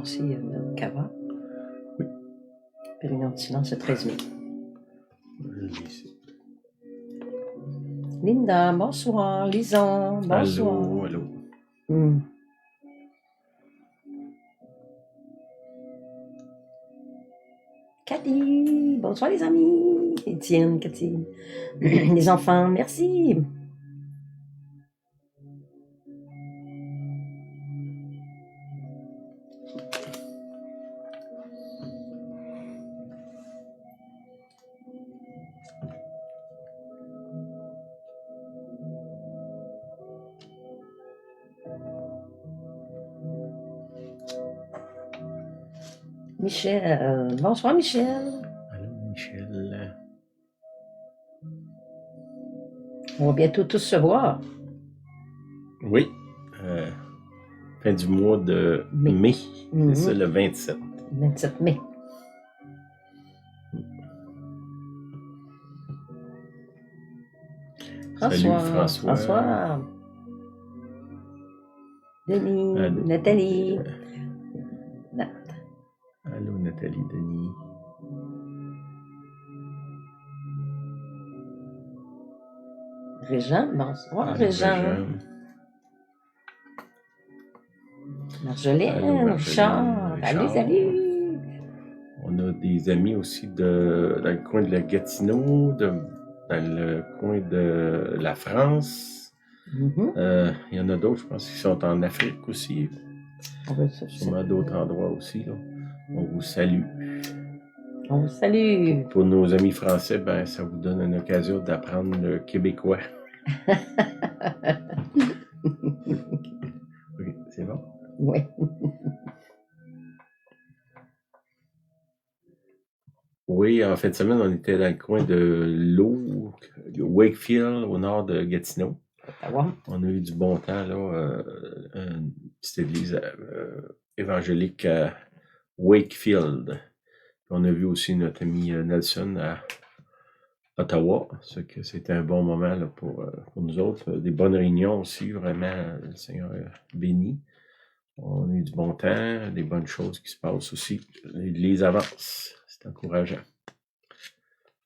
aussi, Cava. Oui. Réunion de silence le 13 mai. Je l'ai ici. Linda, bonsoir. Lison, bonsoir. Allô, allô. Cathy, bonsoir les amis. Étienne, Cathy. Les enfants, merci. Michel, bonsoir Michel. Allô, Michel. On va bientôt tous se voir. Oui. Fin du mois de mai. C'est ça, le 27. 27 mai. Salut François. François. Denis, Allô. Nathalie. Allô, Nathalie, Denis. Régent, bonsoir Allô, Régent. Marjolaine, Richard. Salut. On a des amis aussi dans le coin de la Gatineau, dans le coin de la France. Il y en a d'autres, je pense, qui sont en Afrique aussi. Sûrement d'autres endroits aussi. Là. On vous salue. On vous salue. Pour nos amis français, ben, ça vous donne une occasion d'apprendre le québécois. Oui, c'est bon? Oui. Oui, en fin de semaine, on était dans le coin de Wakefield, au nord de Gatineau. On a eu du bon temps, là, une petite église évangélique à Wakefield. On a vu aussi notre ami Nelson à Ottawa. C'était un bon moment là, pour nous autres. Des bonnes réunions aussi, vraiment, le Seigneur béni. On a eu du bon temps, des bonnes choses qui se passent aussi. L'Église avance. C'est encourageant.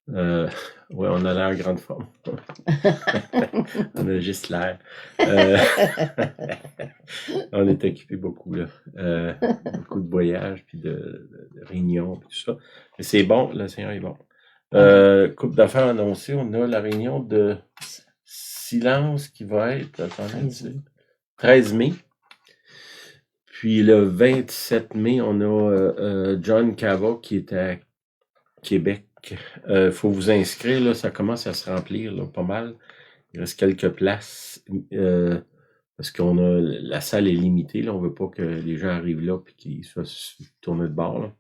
Oui, on a l'air grande forme. On a juste l'air. On est occupé beaucoup, là. Beaucoup de voyages, puis de réunions, puis tout ça. Mais c'est bon, le Seigneur est bon. Couple d'affaires annoncées, on a la réunion de silence qui va être, attendez, 13 mai. Puis le 27 mai, on a John Cava qui est à Québec. Faut vous inscrire, là, ça commence à se remplir là, pas mal. Il reste quelques places parce la salle est limitée. Là, on veut pas que les gens arrivent là et qu'ils soient tournés de bord. Là.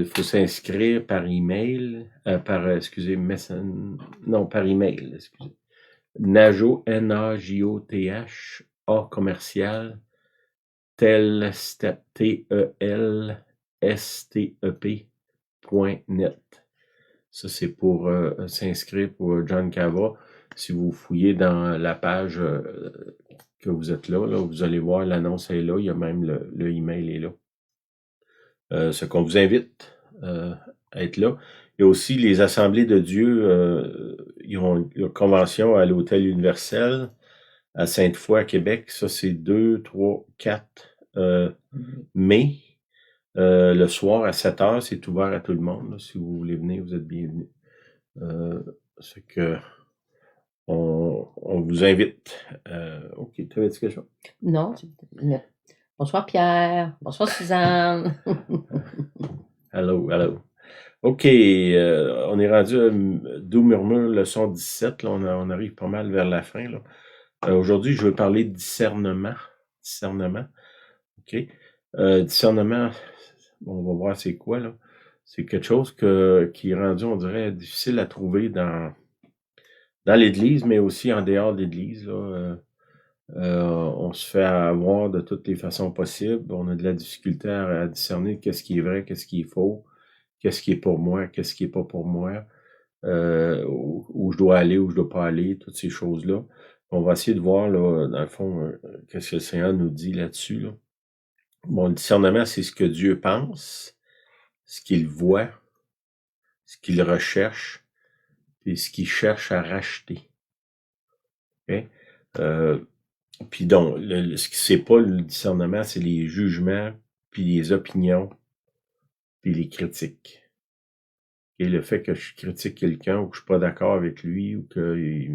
Faut s'inscrire par email, par email, excusez. Najo, N-A-J-O-T-H, A commercial, TELSTEP.net. Ça, c'est pour s'inscrire pour John Cava. Si vous fouillez dans la page que vous êtes là, vous allez voir, l'annonce est là. Il y a même le email est là. Ce qu'on vous invite à être là. Il y a aussi les Assemblées de Dieu. Ils ont une convention à l'Hôtel Universel à Sainte-Foy, à Québec. Ça, c'est 2, 3, 4 mai. Le soir à 7h, c'est ouvert à tout le monde. Là. Si vous voulez venir, vous êtes bienvenus. C'est que on vous invite. OK, tu avais dit quelque chose? Non. Bonsoir Pierre. Bonsoir Suzanne. Hello. OK, on est rendu à Doux Murmure, leçon 17. Là, on arrive pas mal vers la fin. Là. Aujourd'hui, je veux parler de discernement. OK. Discernement, on va voir c'est quoi, là. C'est quelque chose qui est rendu, on dirait, difficile à trouver dans l'Église, mais aussi en dehors de l'Église. Là. On se fait avoir de toutes les façons possibles. On a de la difficulté à discerner qu'est-ce qui est vrai, qu'est-ce qui est faux, qu'est-ce qui est pour moi, qu'est-ce qui est pas pour moi, où je dois aller, où je dois pas aller, toutes ces choses-là. On va essayer de voir, là, dans le fond, qu'est-ce que le Seigneur nous dit là-dessus. Là. Bon, le discernement, c'est ce que Dieu pense, ce qu'il voit, ce qu'il recherche, et ce qu'il cherche à racheter. Okay? Puis donc, ce qui c'est pas le discernement, c'est les jugements, puis les opinions, puis les critiques. Et le fait que je critique quelqu'un ou que je suis pas d'accord avec lui ou que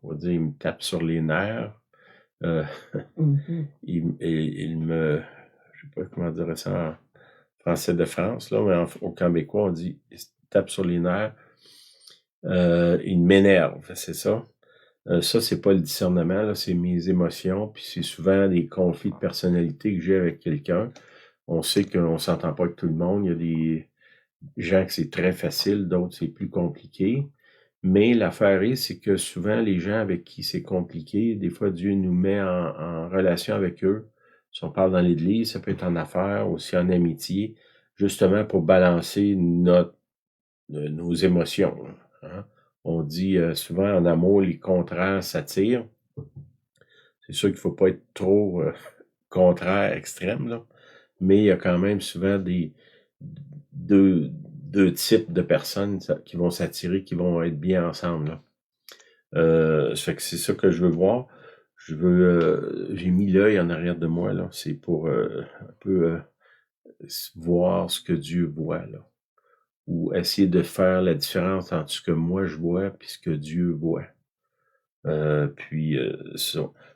on va dire, il me tape sur les nerfs, il me, je sais pas comment dire ça en français de France, là, mais au québécois, on dit, il se tape sur les nerfs, il m'énerve, c'est ça. Ça, c'est pas le discernement, là, c'est mes émotions, puis c'est souvent des conflits de personnalité que j'ai avec quelqu'un. On sait qu'on s'entend pas avec tout le monde, il y a des gens que c'est très facile, d'autres c'est plus compliqué. Mais l'affaire est, c'est que souvent, les gens avec qui c'est compliqué, des fois, Dieu nous met en relation avec eux. Si on parle dans l'Église, ça peut être en affaires, aussi en amitié, justement pour balancer nos émotions. Hein. On dit souvent en amour, les contraires s'attirent. C'est sûr qu'il ne faut pas être trop contraire extrême, là. Mais il y a quand même souvent deux types de personnes qui vont s'attirer, qui vont être bien ensemble. Là. Ça fait que c'est ça que je veux voir. J'ai mis l'œil en arrière de moi, là. C'est pour un peu voir ce que Dieu voit, là. Ou essayer de faire la différence entre ce que moi je vois et ce que Dieu voit. Ça.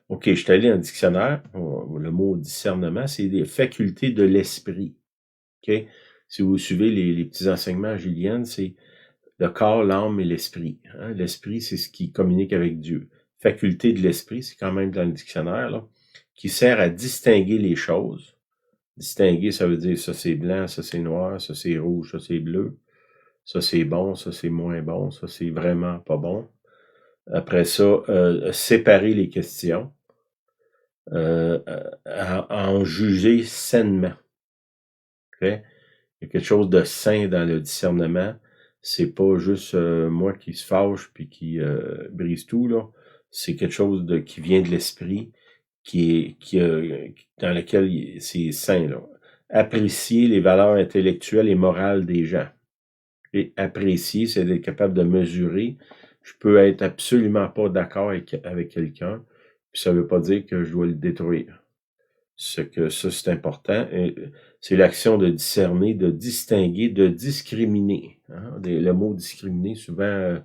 OK, je suis allé en dictionnaire. Le mot discernement, c'est des facultés de l'esprit. OK? Si vous suivez les petits enseignements à Julienne, c'est le corps, l'âme et l'esprit. Hein? L'esprit, c'est ce qui communique avec Dieu. Faculté de l'esprit, c'est quand même dans le dictionnaire, là, qui sert à distinguer les choses. Distinguer, ça veut dire ça c'est blanc, ça c'est noir, ça c'est rouge, ça c'est bleu, ça c'est bon, ça c'est moins bon, ça c'est vraiment pas bon. Après ça, séparer les questions, en juger sainement. Okay? Il y a quelque chose de sain dans le discernement. C'est pas juste moi qui se fâche puis qui brise tout, là. C'est quelque chose qui vient de l'esprit, dans lequel c'est sain, là. Apprécier les valeurs intellectuelles et morales des gens. Et apprécier, c'est d'être capable de mesurer. Je peux être absolument pas d'accord avec quelqu'un, puis ça veut pas dire que je dois le détruire. Ça, c'est important. C'est l'action de discerner, de distinguer, de discriminer. Hein? Le mot discriminer, souvent,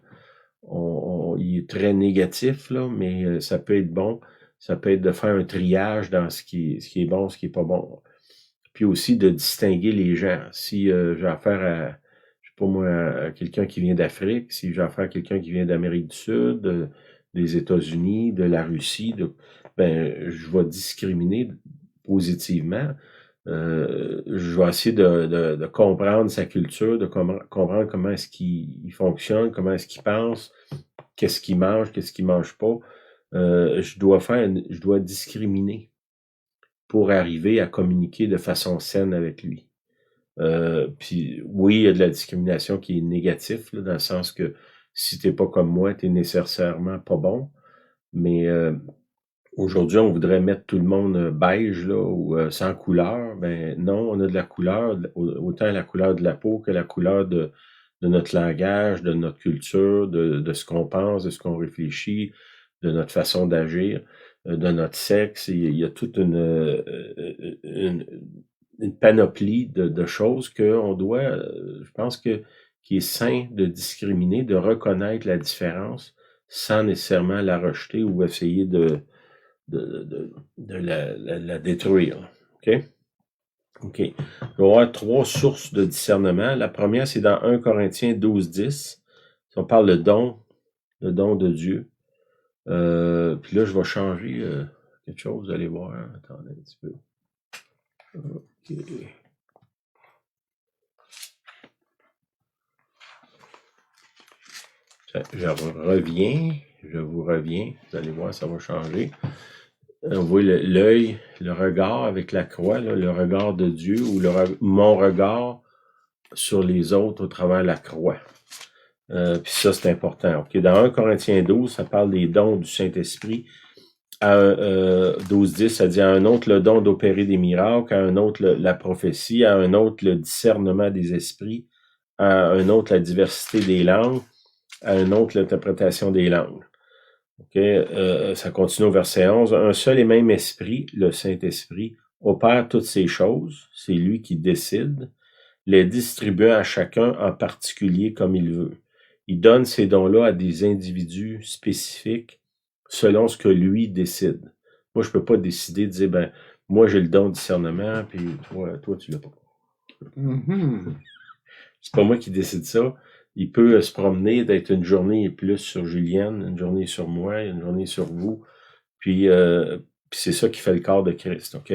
il est très négatif, là, mais ça peut être bon. Ça peut être de faire un triage dans ce qui est bon, ce qui est pas bon. Puis aussi de distinguer les gens. Si j'ai affaire à, je sais pas moi, à quelqu'un qui vient d'Afrique, si j'ai affaire à quelqu'un qui vient d'Amérique du Sud, des États-Unis, de la Russie, ben, je vais discriminer positivement. Je vais essayer de comprendre sa culture, de comprendre comment est-ce qu'il fonctionne, comment est-ce qu'il pense, qu'est-ce qu'il mange pas. Je dois discriminer pour arriver à communiquer de façon saine avec lui. Puis oui, il y a de la discrimination qui est négative, là, dans le sens que si t'es pas comme moi, t'es nécessairement pas bon. Mais aujourd'hui, on voudrait mettre tout le monde beige là, ou sans couleur. Ben non, on a de la couleur, autant la couleur de la peau que la couleur de notre langage, de notre culture, de ce qu'on pense, de ce qu'on réfléchit, de notre façon d'agir, de notre sexe. Il y a toute une panoplie de choses qu'on doit, je pense qui est sain de discriminer, de reconnaître la différence sans nécessairement la rejeter ou essayer de la détruire. OK? OK. Il va y avoir 3 sources de discernement. La première, c'est dans 1 Corinthiens 12:10. On parle le don de Dieu. Puis là, je vais changer quelque chose, vous allez voir. Attendez un petit peu. OK. Je vous reviens. Vous allez voir, ça va changer. On voit l'œil, le regard avec la croix, là, le regard de Dieu ou mon regard sur les autres au travers la croix. Puis ça, c'est important. Okay. Dans 1 Corinthiens 12, ça parle des dons du Saint-Esprit 12-10, ça dit à un autre le don d'opérer des miracles, à un autre la prophétie, à un autre le discernement des esprits, à un autre la diversité des langues, à un autre l'interprétation des langues. Ça continue au verset 11. Un seul et même esprit, le Saint-Esprit, opère toutes ces choses. C'est lui qui décide, les distribuant à chacun en particulier comme il veut. Il donne ces dons-là à des individus spécifiques selon ce que lui décide. Moi, je peux pas décider de dire, moi, j'ai le don de discernement, puis toi, tu l'as pas. C'est pas moi qui décide ça. Il peut se promener, d'être une journée plus sur Julienne, une journée sur moi, une journée sur vous. Puis c'est ça qui fait le corps de Christ, OK?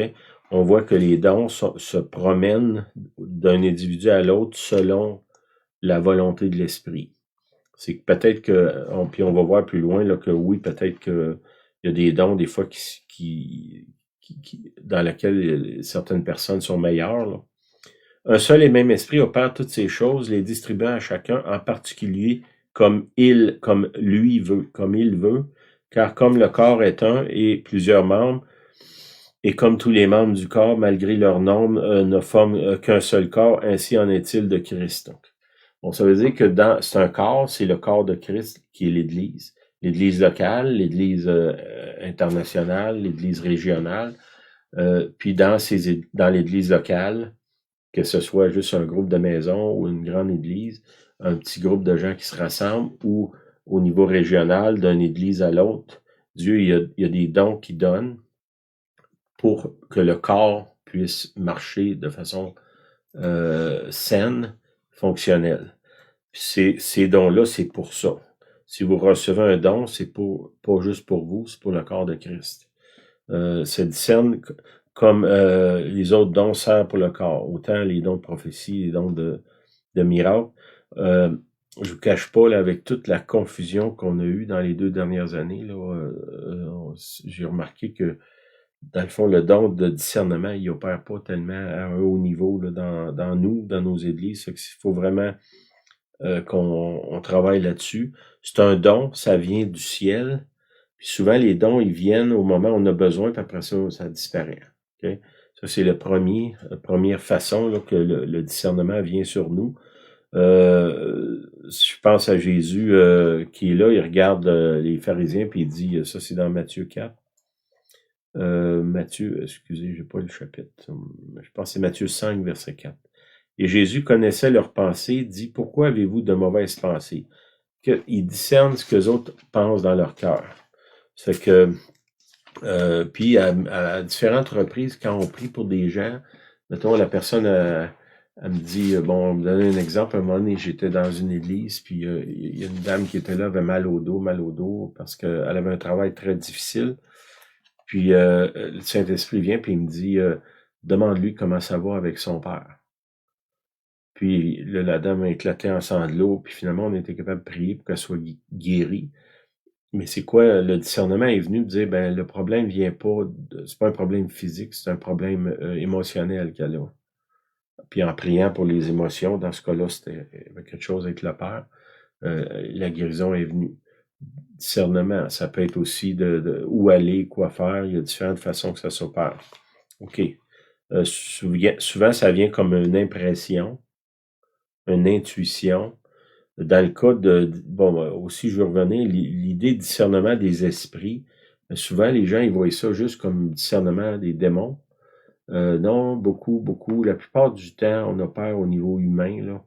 On voit que les dons se promènent d'un individu à l'autre selon la volonté de l'esprit. C'est que peut-être que, puis on va voir plus loin là, que oui, peut-être qu'il y a des dons des fois dans lesquels certaines personnes sont meilleures. Là. Un seul et même esprit opère toutes ces choses, les distribuant à chacun en particulier comme lui veut, comme il veut, car comme le corps est un et plusieurs membres, et comme tous les membres du corps, malgré leur nombre, ne forment qu'un seul corps, ainsi en est-il de Christ. Donc, bon, ça veut dire que c'est un corps, c'est le corps de Christ qui est l'Église. L'Église locale, l'Église internationale, l'Église régionale. Puis dans l'Église locale, que ce soit juste un groupe de maisons ou une grande église, un petit groupe de gens qui se rassemblent, ou au niveau régional, d'une église à l'autre, Dieu, il y a des dons qu'il donne pour que le corps puisse marcher de façon saine, fonctionnelle. Puis ces dons-là, c'est pour ça. Si vous recevez un don, c'est pas juste pour vous, c'est pour le corps de Christ. Se discerne comme les autres dons servent pour le corps. Autant les dons de prophétie, les dons de miracles. Je vous cache pas, là, avec toute la confusion qu'on a eue dans les 2 dernières années, là, j'ai remarqué que, dans le fond, le don de discernement, il opère pas tellement à un haut niveau là, dans nos églises. Il faut vraiment qu'on travaille là-dessus. C'est un don, ça vient du ciel. Puis souvent, les dons, ils viennent au moment où on a besoin, puis après ça, ça disparaît. Okay? Ça, c'est la première façon là, que le discernement vient sur nous. Je pense à Jésus qui est là, il regarde les pharisiens, puis il dit, ça c'est dans Matthieu 4. Matthieu, excusez, j'ai pas le chapitre. Je pense que c'est Matthieu 5, verset 4. Et Jésus connaissait leurs pensées, dit, pourquoi avez-vous de mauvaises pensées? Il discerne ce que les autres pensent dans leur cœur. C'est que, puis à différentes reprises, quand on prie pour des gens, mettons, la personne, elle me dit, bon, on me donner un exemple, à un moment donné, j'étais dans une église, puis il y a une dame qui était là, avait mal au dos, parce qu'elle avait un travail très difficile. Puis le Saint-Esprit vient, puis il me dit, demande-lui comment ça va avec son père. Puis là, la dame a éclaté en sanglots, puis finalement, on était capable de prier pour qu'elle soit guérie. Mais c'est quoi? Le discernement est venu me dire, le problème vient pas, c'est pas un problème physique, c'est un problème émotionnel qu'elle a. Puis en priant pour les émotions, dans ce cas-là, c'était quelque chose avec le Père. La guérison est venue. Discernement, ça peut être aussi de où aller, quoi faire. Il y a différentes façons que ça s'opère. OK. Souvent, ça vient comme une impression, une intuition. Dans le cas aussi, je vais revenir, l'idée de discernement des esprits. Souvent, les gens, ils voient ça juste comme discernement des démons. Non, beaucoup. La plupart du temps, on opère au niveau humain,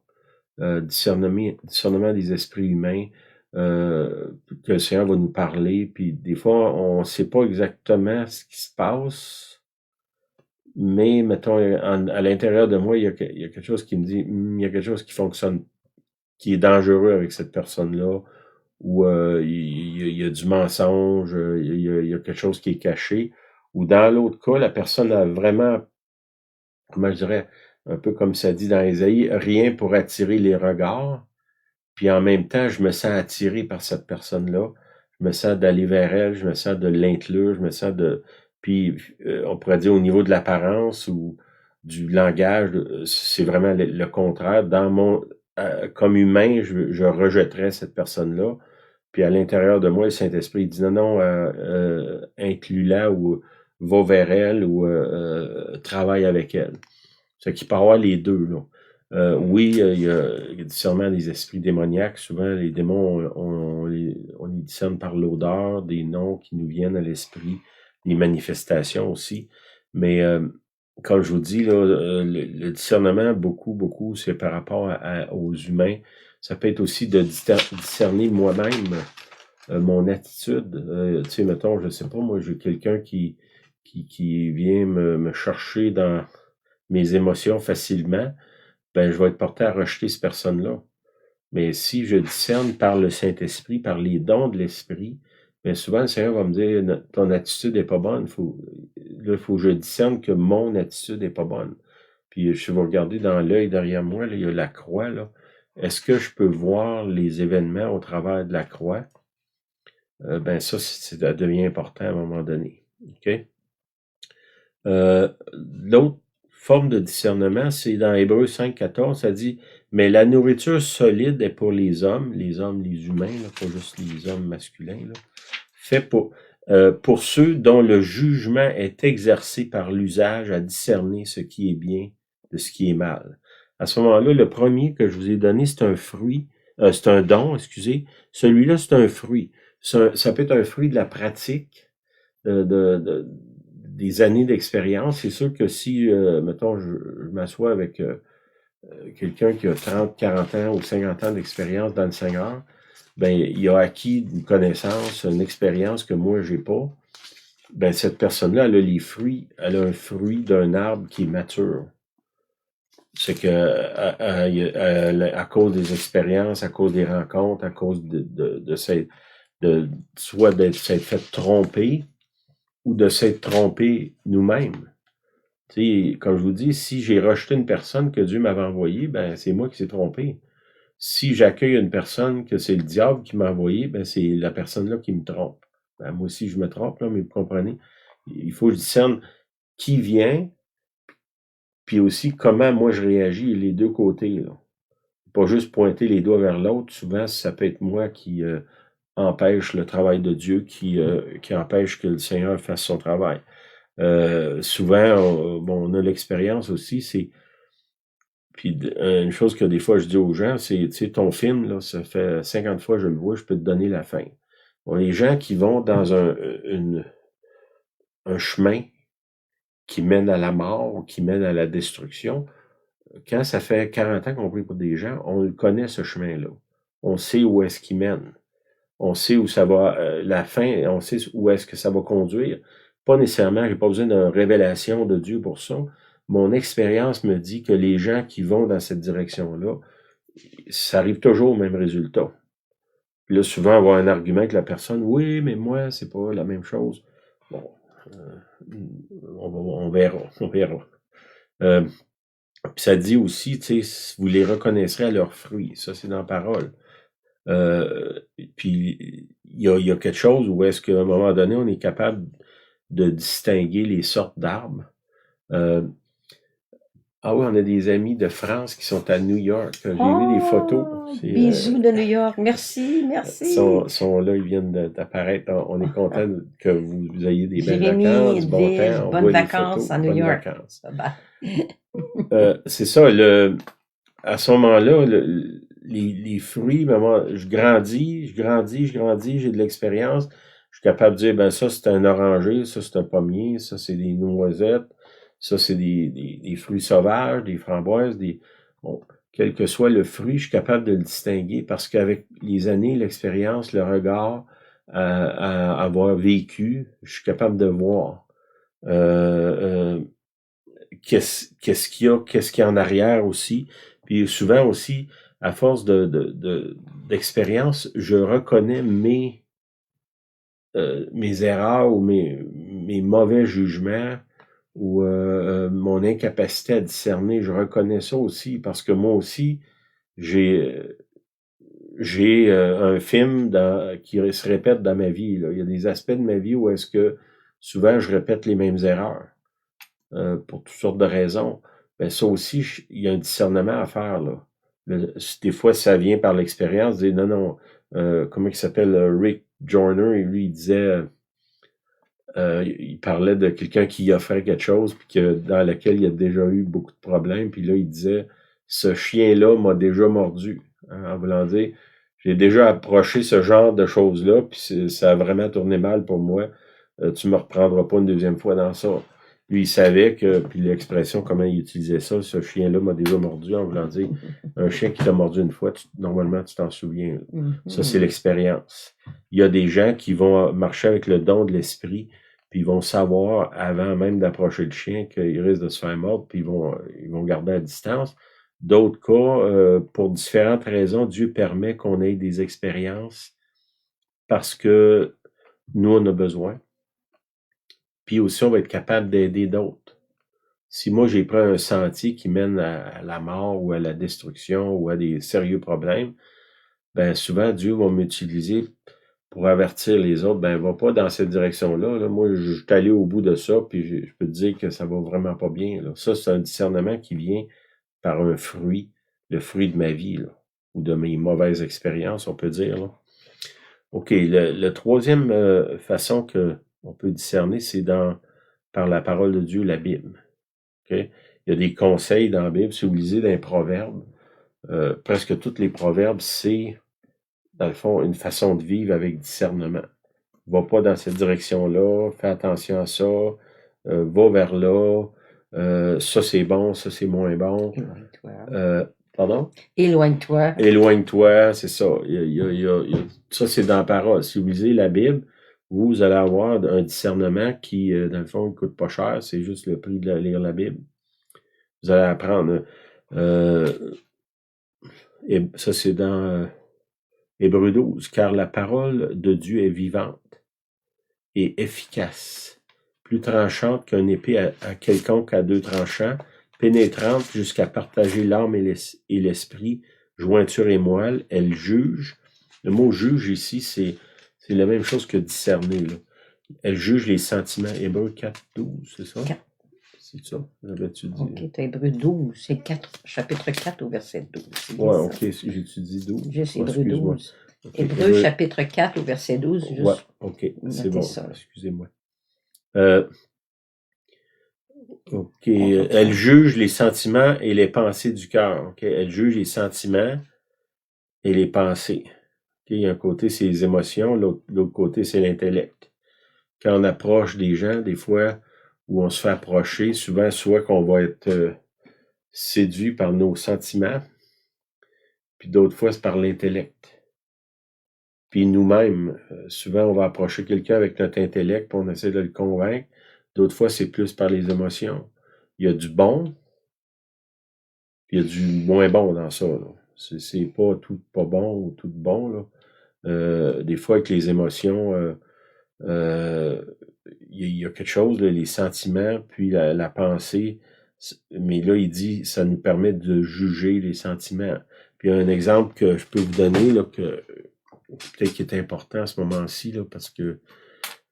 là. Discernement des esprits humains, que le Seigneur va nous parler, puis des fois, on ne sait pas exactement ce qui se passe, mais, mettons, à l'intérieur de moi, il y a quelque chose qui me dit, il y a quelque chose qui fonctionne, qui est dangereux avec cette personne-là, ou il y a du mensonge, il y a quelque chose qui est caché, ou dans l'autre cas, la personne a vraiment, comment je dirais, un peu comme ça dit dans Ésaïe, rien pour attirer les regards, puis en même temps, je me sens attiré par cette personne-là, je me sens d'aller vers elle, je me sens de l'inclure, je me sens puis on pourrait dire au niveau de l'apparence ou du langage, c'est vraiment le contraire. Comme humain, je rejetterais cette personne-là, Puis à l'intérieur de moi, le Saint-Esprit dit non, non, inclus-la ou va vers elle ou travaille avec elle. C'est qu'il peut y avoir les deux, là. Oui, il y a discernement des esprits démoniaques. Souvent, les démons, on les discerne par l'odeur, des noms qui nous viennent à l'esprit, des manifestations aussi. Mais comme je vous dis, là, le discernement, beaucoup, c'est par rapport aux humains. Ça peut être aussi de discerner moi-même mon attitude. Tu sais, mettons, je sais pas, moi, j'ai quelqu'un qui vient me chercher dans mes émotions facilement, ben, je vais être porté à rejeter cette personne-là. Mais si je discerne par le Saint-Esprit, par les dons de l'Esprit, bien souvent, le Seigneur va me dire, ton attitude n'est pas bonne. Là, il faut que je discerne que mon attitude n'est pas bonne. Puis, si vous regardez dans l'œil derrière moi, là, il y a la croix, là. Est-ce que je peux voir les événements au travers de la croix? Ben, ça devient important à un moment donné. OK? L'autre forme de discernement, c'est dans Hébreux 5,14, ça dit « Mais la nourriture solide est pour les hommes, les humains, là, pas juste les hommes masculins, là, fait pour ceux dont le jugement est exercé par l'usage à discerner ce qui est bien de ce qui est mal. » À ce moment-là, le premier que je vous ai donné, c'est un fruit, c'est un don, excusez. Celui-là, c'est un fruit. Ça peut être un fruit de la pratique, des années d'expérience. C'est sûr que si, mettons, je m'assois avec quelqu'un qui a 30, 40 ans ou 50 ans d'expérience dans le Seigneur, ben, il a acquis une connaissance, une expérience que moi, j'ai pas. Ben, cette personne-là, elle a un fruit d'un arbre qui est mature. C'est que, à cause des expériences, à cause des rencontres, à cause soit d'être s'être fait tromper, ou de s'être trompé nous-mêmes. Tu sais, comme je vous dis, si j'ai rejeté une personne que Dieu m'avait envoyée, ben c'est moi qui s'est trompé. Si j'accueille une personne que c'est le diable qui m'a envoyé, ben c'est la personne-là qui me trompe. Ben, moi aussi, je me trompe, là, mais vous comprenez? Il faut que je discerne qui vient, puis aussi comment moi je réagis, les deux côtés, là. Pas juste pointer les doigts vers l'autre. Souvent, ça peut être moi qui empêche le travail de Dieu, qui empêche que le Seigneur fasse son travail. Souvent, on a l'expérience aussi, puis une chose que des fois je dis aux gens, c'est, tu sais, ton film, là, ça fait 50 fois que je le vois, je peux te donner la fin. Bon, les gens qui vont dans un chemin qui mène à la mort, ou qui mène à la destruction, quand ça fait 40 ans qu'on prie pour des gens, on le connaît, ce chemin-là. On sait où est-ce qu'il mène. On sait où ça va, la fin, on sait où est-ce que ça va conduire. Pas nécessairement, j'ai pas besoin d'une révélation de Dieu pour ça. Mon expérience me dit que les gens qui vont dans cette direction-là, ça arrive toujours au même résultat. Puis là, souvent, avoir un argument avec la personne, oui, mais moi, c'est pas la même chose. Bon, on verra. Puis ça dit aussi, tu sais, vous les reconnaîtrez à leurs fruits. Ça, c'est dans la parole. Puis il y a quelque chose où est-ce qu'à un moment donné, on est capable de distinguer les sortes d'arbres. Ah oui, on a des amis de France qui sont à New York. J'ai vu des photos. Bisous de New York. Merci, merci. Sont là, ils viennent d'apparaître. On est content que vous ayez des belles Jérémy, vacances, bon temps. bonnes vacances à New York. C'est ça, à ce moment-là, les fruits, moi, je grandis, j'ai de l'expérience. Je suis capable de dire, ben ça, c'est un oranger, ça, c'est un pommier, ça, c'est des noisettes, ça, c'est des fruits sauvages, des framboises, bon, quel que soit le fruit, je suis capable de le distinguer parce qu'avec les années, l'expérience, le regard, à avoir vécu, je suis capable de voir qu'est-ce qu'il y a en arrière aussi. Puis souvent aussi, à force d'expérience, je reconnais mes erreurs ou mes mauvais jugements ou mon incapacité à discerner. Je reconnais ça aussi parce que moi aussi, j'ai un film qui se répète dans ma vie, là. Il y a des aspects de ma vie où est-ce que souvent je répète les mêmes erreurs. Pour toutes sortes de raisons, ben ça aussi, il y a un discernement à faire, là. Des fois, ça vient par l'expérience, dire non, comment il s'appelle, Rick Joyner, et lui, il disait, il parlait de quelqu'un qui offrait quelque chose, puis dans lequel il a déjà eu beaucoup de problèmes, puis là, il disait, ce chien-là m'a déjà mordu, hein, en voulant dire, j'ai déjà approché ce genre de choses-là, puis ça a vraiment tourné mal pour moi, tu me reprendras pas une deuxième fois dans ça. Lui, il savait que, puis l'expression, comment il utilisait ça, ce chien-là m'a déjà mordu, en voulant dire, un chien qui t'a mordu une fois, normalement, tu t'en souviens. Ça, c'est l'expérience. Il y a des gens qui vont marcher avec le don de l'esprit, puis ils vont savoir, avant même d'approcher le chien, qu'il risque de se faire mordre, puis ils vont garder à distance. D'autres cas, pour différentes raisons, Dieu permet qu'on ait des expériences parce que nous, on a besoin. Puis aussi, on va être capable d'aider d'autres. Si moi, j'ai pris un sentier qui mène à la mort ou à la destruction ou à des sérieux problèmes, ben souvent, Dieu va m'utiliser pour avertir les autres, ben va pas dans cette direction-là. Là. Moi, je suis allé au bout de ça, puis je peux te dire que ça va vraiment pas bien. Là. Ça, c'est un discernement qui vient par un fruit, le fruit de ma vie, là, ou de mes mauvaises expériences, on peut dire. Là. OK, le troisième façon qu'on peut discerner, c'est par la parole de Dieu, la Bible. Okay? Il y a des conseils dans la Bible. Si vous lisez dans les proverbes, presque tous les proverbes, c'est, dans le fond, une façon de vivre avec discernement. Va pas dans cette direction-là, fais attention à ça, va vers là, ça c'est bon, ça c'est moins bon. Éloigne-toi. Pardon? Éloigne-toi. Éloigne-toi, c'est ça. Ça c'est dans la parole. Si vous lisez la Bible, vous allez avoir un discernement qui, dans le fond, ne coûte pas cher, c'est juste le prix de lire la Bible. Vous allez apprendre. Et ça c'est dans Hébreux 12, car la parole de Dieu est vivante et efficace, plus tranchante qu'un épée à quelconque à deux tranchants, pénétrante jusqu'à partager l'âme et l'esprit, jointure et moelle, elle juge. Le mot juge ici, c'est la même chose que discerner. Là. Elle juge les sentiments. Hébreux 4, 12, c'est ça? 4. C'est ça, j'avais-tu dit? OK, t'as Hébreux 12, c'est 4, chapitre 4 au verset 12. Ouais, OK, j'ai-tu dit 12? Juste Hébreux 12. Okay. Hébreux chapitre 4 au verset 12. Juste ouais, OK, c'est bon, ça. Excusez-moi. OK. Elle juge les sentiments et les pensées du cœur. OK. Elle juge les sentiments et les pensées. OK. Il y a un côté, c'est les émotions, l'autre côté, c'est l'intellect. Quand on approche des gens, des fois, où on se fait approcher, souvent, soit qu'on va être séduit par nos sentiments, puis d'autres fois, c'est par l'intellect. Puis nous-mêmes, souvent, on va approcher quelqu'un avec notre intellect, puis on essaie de le convaincre. D'autres fois, c'est plus par les émotions. Il y a du bon, puis il y a du moins bon dans ça. Là. C'est pas tout pas bon ou tout bon. Là. Des fois, avec les émotions, il y a quelque chose, là, les sentiments, puis la pensée. Mais là, il dit, ça nous permet de juger les sentiments. Puis il y a un exemple que je peux vous donner, là, que peut-être qui est important à ce moment-ci, là, parce que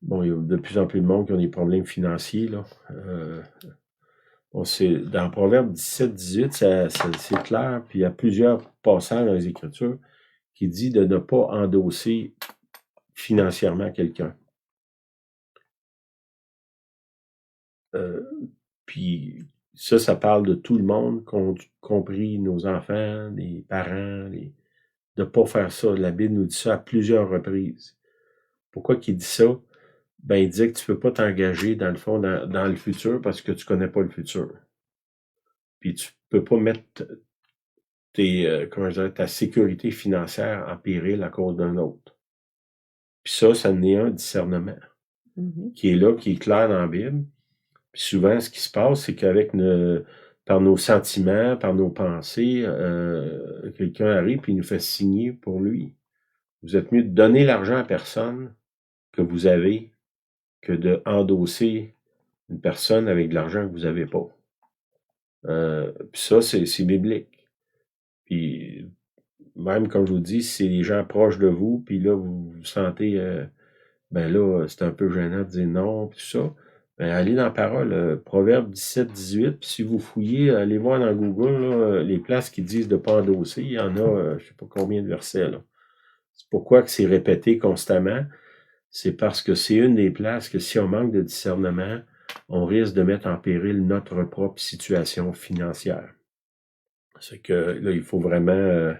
bon, il y a de plus en plus de monde qui ont des problèmes financiers. Là. Dans Proverbe 17-18, c'est clair, puis il y a plusieurs passages dans les Écritures qui dit de ne pas endosser financièrement quelqu'un. Puis ça parle de tout le monde, compris nos enfants, les parents, de ne pas faire ça. La Bible nous dit ça à plusieurs reprises. Pourquoi qu'il dit ça? Ben, il dit que tu peux pas t'engager, dans le fond, dans le futur parce que tu connais pas le futur. Puis tu peux pas mettre ta sécurité financière en péril à cause d'un autre. Puis ça n'est un discernement qui est là, qui est clair dans la Bible. Puis souvent, ce qui se passe, c'est qu'avec par nos sentiments, par nos pensées, quelqu'un arrive et il nous fait signer pour lui. Vous êtes mieux de donner l'argent à personne que vous avez que de endosser une personne avec de l'argent que vous n'avez pas. Puis ça, c'est biblique. Puis même, comme je vous dis, si c'est les gens proches de vous, puis là, vous vous sentez, ben là, c'est un peu gênant de dire non, puis tout ça, ben allez dans la parole, Proverbe 17-18, puis si vous fouillez, allez voir dans Google, là, les places qui disent de ne pas endosser, il y en a, je sais pas combien de versets, là. C'est pourquoi que c'est répété constamment? C'est parce que c'est une des places que si on manque de discernement, on risque de mettre en péril notre propre situation financière. C'est que là, il faut vraiment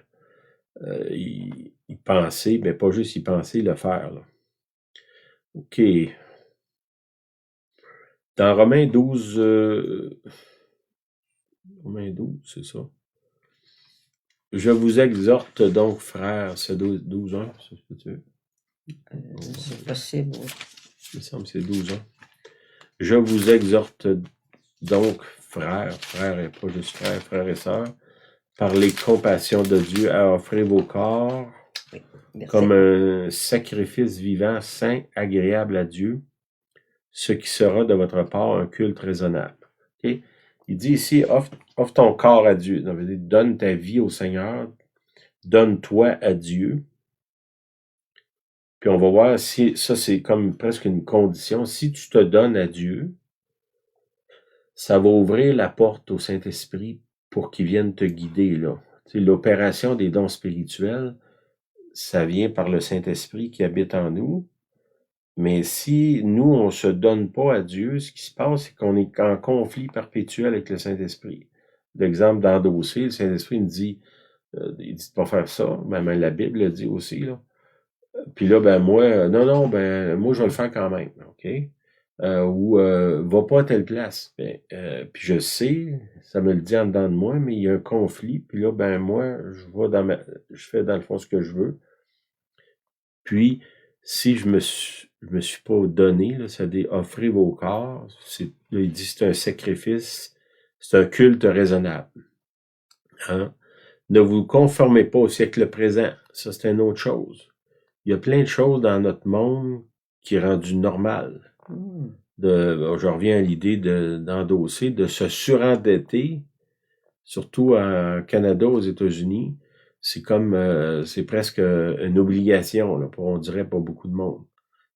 y penser, mais pas juste y penser, le faire. Là. OK. Dans Romains 12, Romains 12, c'est ça. Je vous exhorte donc, frères, c'est 12 ans, ça se peut-tu? C'est possible. Il me semble que c'est 12 ans. Je vous exhorte donc, frères et pas juste frères et sœurs, par les compassions de Dieu, à offrir vos corps comme un sacrifice vivant, saint, agréable à Dieu, ce qui sera de votre part un culte raisonnable. Okay? Il dit ici, offre ton corps à Dieu. Ça veut dire, donne ta vie au Seigneur, donne-toi à Dieu. Puis on va voir si ça, c'est comme presque une condition. Si tu te donnes à Dieu, ça va ouvrir la porte au Saint-Esprit pour qu'il vienne te guider, là. Tu sais, l'opération des dons spirituels, ça vient par le Saint-Esprit qui habite en nous. Mais si nous, on se donne pas à Dieu, ce qui se passe, c'est qu'on est en conflit perpétuel avec le Saint-Esprit. L'exemple d'endosser, le Saint-Esprit nous dit, il dit de pas faire ça, même la Bible le dit aussi, là. Puis là, ben moi, moi je vais le faire quand même, OK? Va pas à telle place. Puis je sais, ça me le dit en dedans de moi, mais il y a un conflit, puis là, ben moi, je fais dans le fond ce que je veux. Puis, si je me suis pas donné, là, ça dit offrez vos corps, là, il dit c'est un sacrifice, c'est un culte raisonnable. Hein? Ne vous conformez pas au siècle présent, ça c'est une autre chose. Il y a plein de choses dans notre monde qui est rendu normal. Je reviens à l'idée d'endosser, de se surendetter, surtout en Canada, aux États-Unis. C'est comme, c'est presque une obligation, là, on dirait pas beaucoup de monde.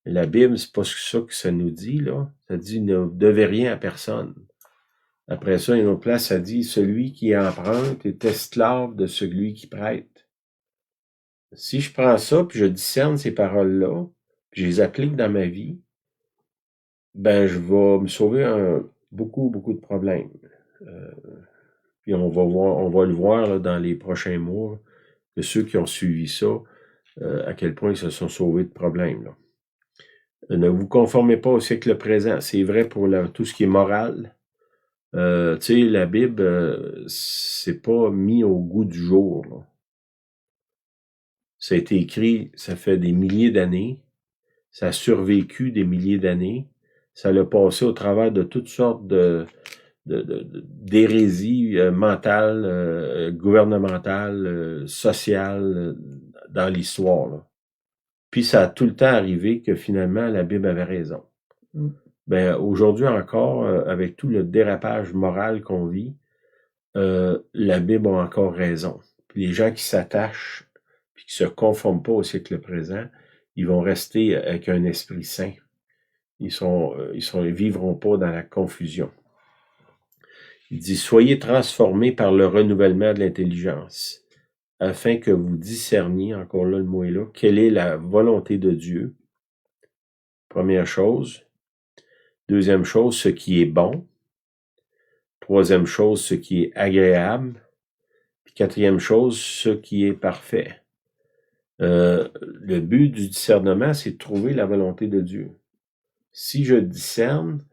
Mais la Bible, c'est pas ça que ça nous dit, là. Ça dit, ne devez rien à personne. Après ça, il y a une autre place, ça dit, celui qui emprunte est esclave de celui qui prête. Si je prends ça, puis je discerne ces paroles-là, puis je les applique dans ma vie, ben, je vais me sauver beaucoup de problèmes. Puis on va le voir là, dans les prochains mois, que ceux qui ont suivi ça, à quel point ils se sont sauvés de problèmes. Là. Ne vous conformez pas au siècle présent. C'est vrai pour tout ce qui est moral. Tu sais, la Bible, c'est pas mis au goût du jour. Là. Ça a été écrit, ça fait des milliers d'années. Ça a survécu des milliers d'années. Ça l'a passé au travers de toutes sortes d'hérésies mentales, gouvernementales, sociales dans l'histoire. Là. Puis ça a tout le temps arrivé que finalement la Bible avait raison. Ben aujourd'hui encore, avec tout le dérapage moral qu'on vit, la Bible a encore raison. Puis les gens qui s'attachent puis qui se conforment pas au siècle présent, ils vont rester avec un esprit saint. Ils vivront pas dans la confusion. Il dit, soyez transformés par le renouvellement de l'intelligence, afin que vous discerniez, encore là le mot est là, quelle est la volonté de Dieu. Première chose. Deuxième chose, ce qui est bon. Troisième chose, ce qui est agréable. Puis quatrième chose, ce qui est parfait. Le but du discernement, c'est de trouver la volonté de Dieu. Si je discerne,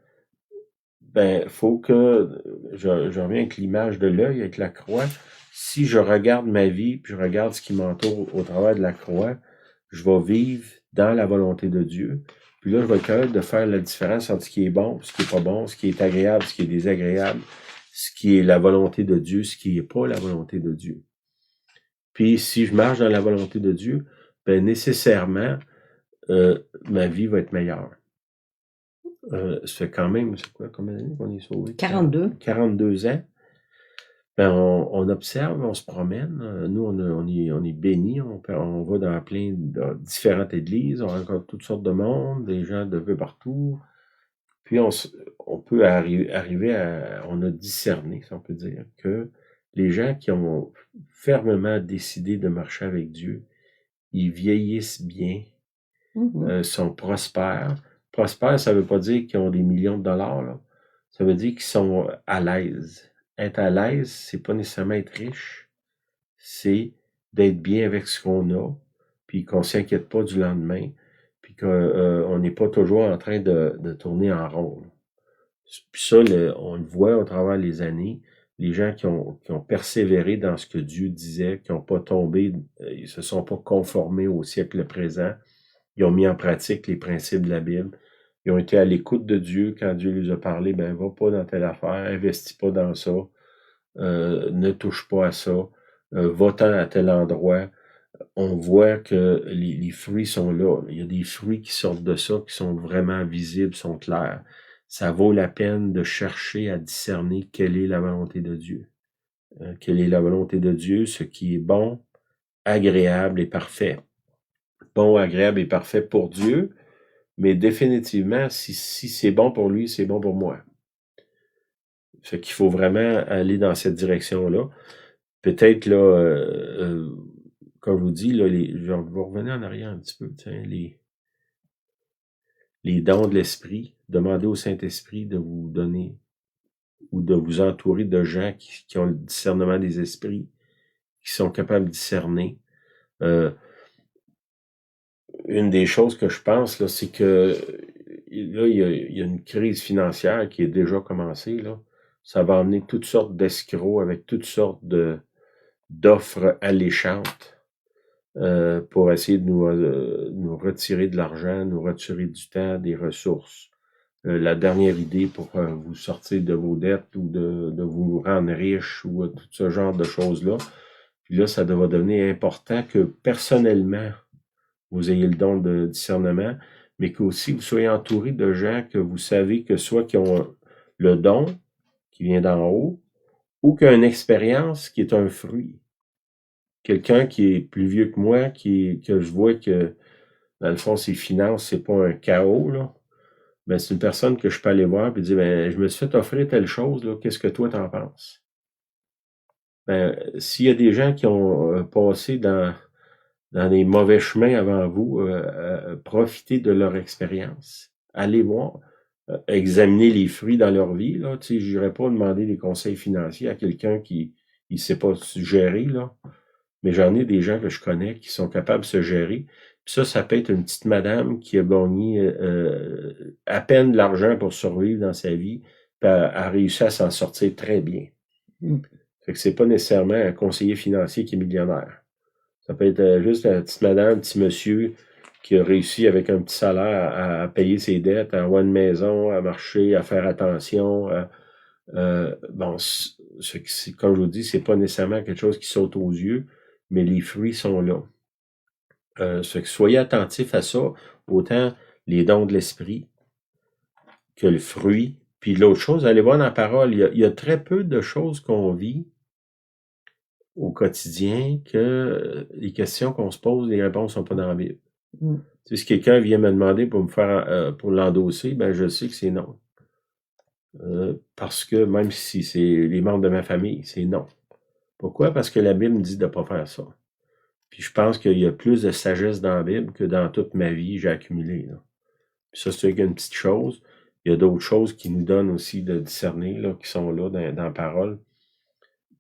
ben, faut que, je reviens avec l'image de l'œil, avec la croix. Si je regarde ma vie, puis je regarde ce qui m'entoure au travers de la croix, je vais vivre dans la volonté de Dieu. Puis là, je vais être capable de faire la différence entre ce qui est bon, ce qui est pas bon, ce qui est agréable, ce qui est désagréable, ce qui est la volonté de Dieu, ce qui est pas la volonté de Dieu. Puis, si je marche dans la volonté de Dieu, ben, nécessairement, ma vie va être meilleure. Ça fait quand même, c'est quoi, combien d'années qu'on est sauvé? 42. 42 ans. Ben, on observe, on se promène. Nous, on est bénis. On va dans plein de différentes églises. On rencontre toutes sortes de monde, des gens de peu partout. Puis, on peut arriver à... On a discerné, si on peut dire, que les gens qui ont fermement décidé de marcher avec Dieu, ils vieillissent bien, Mhm. sont prospères. Prospères, ça veut pas dire qu'ils ont des millions de dollars, là. Ça veut dire qu'ils sont à l'aise. Être à l'aise, c'est pas nécessairement être riche, c'est d'être bien avec ce qu'on a, puis qu'on s'inquiète pas du lendemain, puis qu'on n'est pas toujours en train de tourner en rond. Puis ça, on le voit au travers les années, les gens qui ont persévéré dans ce que Dieu disait, qui n'ont pas tombé, ils se sont pas conformés au siècle présent, ils ont mis en pratique les principes de la Bible, ils ont été à l'écoute de Dieu quand Dieu les a parlé, ben va pas dans telle affaire, investis pas dans ça, ne touche pas à ça, va-t'en à tel endroit. On voit que les fruits sont là. Il y a des fruits qui sortent de ça, qui sont vraiment visibles, sont clairs. Ça vaut la peine de chercher à discerner quelle est la volonté de Dieu. Quelle est la volonté de Dieu, ce qui est bon, agréable et parfait. Bon, agréable et parfait pour Dieu, mais définitivement, si c'est bon pour lui, c'est bon pour moi. Fait qu'il faut vraiment aller dans cette direction-là. Peut-être, là, comme je vous dis, là, je vais revenir en arrière un petit peu, tiens, les dons de l'Esprit, demandez au Saint-Esprit de vous donner ou de vous entourer de gens qui ont le discernement des esprits, qui sont capables de discerner. Une des choses que je pense, là, c'est que là, il y a une crise financière qui est déjà commencée, là. Ça va amener toutes sortes d'escrocs avec toutes sortes d'offres alléchantes pour essayer de nous retirer de l'argent, nous retirer du temps, des ressources. La dernière idée pour vous sortir de vos dettes ou de vous rendre riche ou tout ce genre de choses-là. Puis là, ça va devenir important que personnellement, vous ayez le don de discernement, mais qu'aussi vous soyez entouré de gens que vous savez que soit qui ont le don qui vient d'en haut, ou qui a une expérience qui est un fruit. Quelqu'un qui est plus vieux que moi, que je vois que, dans le fond, ses finances, c'est pas un chaos, là. Ben, c'est une personne que je peux aller voir et dire, ben, je me suis fait offrir telle chose, là, qu'est-ce que toi t'en penses? Ben, s'il y a des gens qui ont passé dans des mauvais chemins avant vous, profitez de leur expérience. Allez voir, examiner les fruits dans leur vie, là. Tu sais, j'irai pas demander des conseils financiers à quelqu'un qui ne sait pas se gérer, là. Mais j'en ai des gens que je connais qui sont capables de se gérer. Puis ça peut être une petite madame qui a gagné à peine de l'argent pour survivre dans sa vie, puis a réussi à s'en sortir très bien. Fait que c'est pas nécessairement un conseiller financier qui est millionnaire. Ça peut être juste une petite madame, un petit monsieur qui a réussi avec un petit salaire à payer ses dettes, à avoir une maison, à marcher, à faire attention. Bon, comme je vous dis, c'est pas nécessairement quelque chose qui saute aux yeux, mais les fruits sont là. Que soyez attentifs à ça, autant les dons de l'esprit que le fruit. Puis l'autre chose, allez voir dans la parole, il y a très peu de choses qu'on vit au quotidien que les questions qu'on se pose, les réponses sont pas dans la Bible. Tu sais, si quelqu'un vient me demander pour me faire pour l'endosser, ben je sais que c'est non. Parce que même si c'est les membres de ma famille, c'est non. Pourquoi? Parce que la Bible me dit de ne pas faire ça. Puis je pense qu'il y a plus de sagesse dans la Bible que dans toute ma vie j'ai accumulé. Là. Puis ça, c'est une petite chose. Il y a d'autres choses qui nous donnent aussi de discerner, là, qui sont là dans la parole.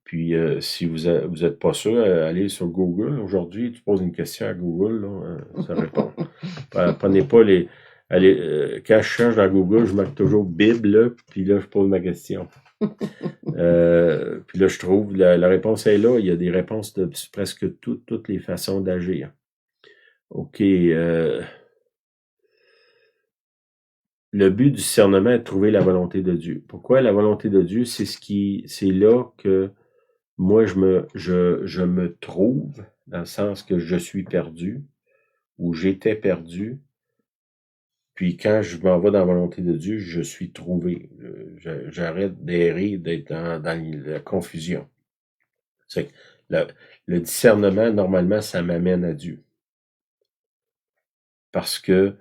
Puis si vous êtes pas sûr, allez sur Google. Aujourd'hui, tu poses une question à Google, là, ça répond. Prenez pas les. Allez, quand je cherche dans Google, je marque toujours Bible, là, puis là, je pose ma question. Puis là, je trouve la réponse est là. Il y a des réponses de presque toutes les façons d'agir. OK. Le but du discernement est de trouver la volonté de Dieu. Pourquoi la volonté de Dieu? C'est là que moi, je me trouve, dans le sens que je suis perdu, ou j'étais perdu. Puis quand je m'en vais dans la volonté de Dieu, je suis trouvé. J'arrête d'errer, d'être dans la confusion. C'est que le discernement, normalement, ça m'amène à Dieu. Parce que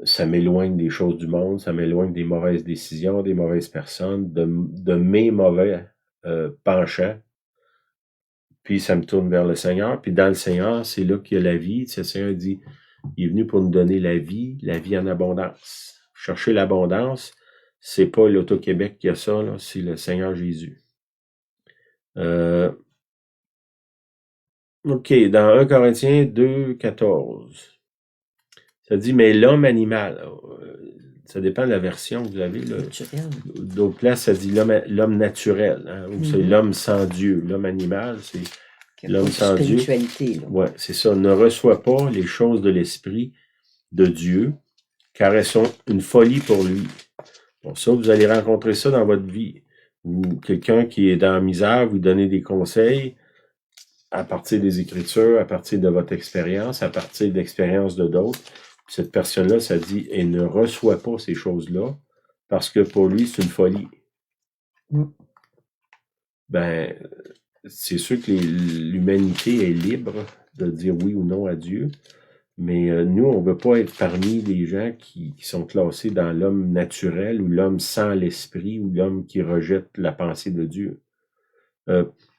ça m'éloigne des choses du monde, ça m'éloigne des mauvaises décisions, des mauvaises personnes, de mes mauvais penchants. puis ça me tourne vers le Seigneur. Puis dans le Seigneur, c'est là qu'il y a la vie. Le Seigneur dit, il est venu pour nous donner la vie en abondance. Chercher l'abondance, c'est pas l'Auto-Québec qui a ça, là, c'est le Seigneur Jésus. OK, dans 1 Corinthiens 2, 14, ça dit, mais l'homme animal, ça dépend de la version que vous avez. D'autres places, ça dit l'homme naturel, hein, ou c'est l'homme sans Dieu. L'homme animal, c'est l'homme sans Dieu. Ouais, c'est ça. Ne reçoit pas les choses de l'esprit de Dieu, car elles sont une folie pour lui. Bon, ça, vous allez rencontrer ça dans votre vie. Ou quelqu'un qui est dans la misère, vous donnez des conseils à partir des Écritures, à partir de votre expérience, à partir de l'expérience de d'autres. Cette personne-là, ça dit, elle ne reçoit pas ces choses-là parce que pour lui, c'est une folie. Ben, c'est sûr que l'humanité est libre de dire oui ou non à Dieu, mais nous, on ne veut pas être parmi les gens qui sont classés dans l'homme naturel ou l'homme sans l'esprit ou l'homme qui rejette la pensée de Dieu.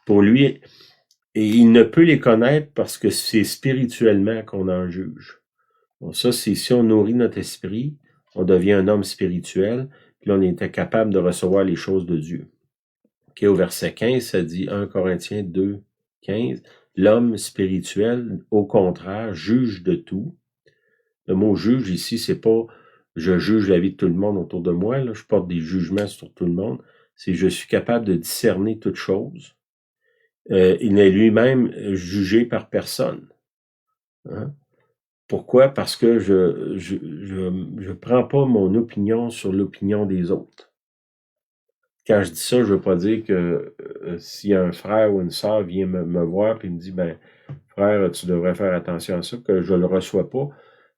Pour lui, et il ne peut les connaître parce que c'est spirituellement qu'on en juge. Bon, ça, c'est si on nourrit notre esprit, on devient un homme spirituel, puis là, on était capable de recevoir les choses de Dieu. Okay, au verset 15, ça dit 1 Corinthiens 2, 15, l'homme spirituel, au contraire, juge de tout. Le mot juge ici, c'est pas je juge la vie de tout le monde autour de moi, là, je porte des jugements sur tout le monde, c'est je suis capable de discerner toutes choses. Il n'est lui-même jugé par personne. Hein? Pourquoi? Parce que je prends pas mon opinion sur l'opinion des autres. Quand je dis ça, je veux pas dire que si un frère ou une sœur vient me voir et me dit, ben, frère, tu devrais faire attention à ça, que je le reçois pas,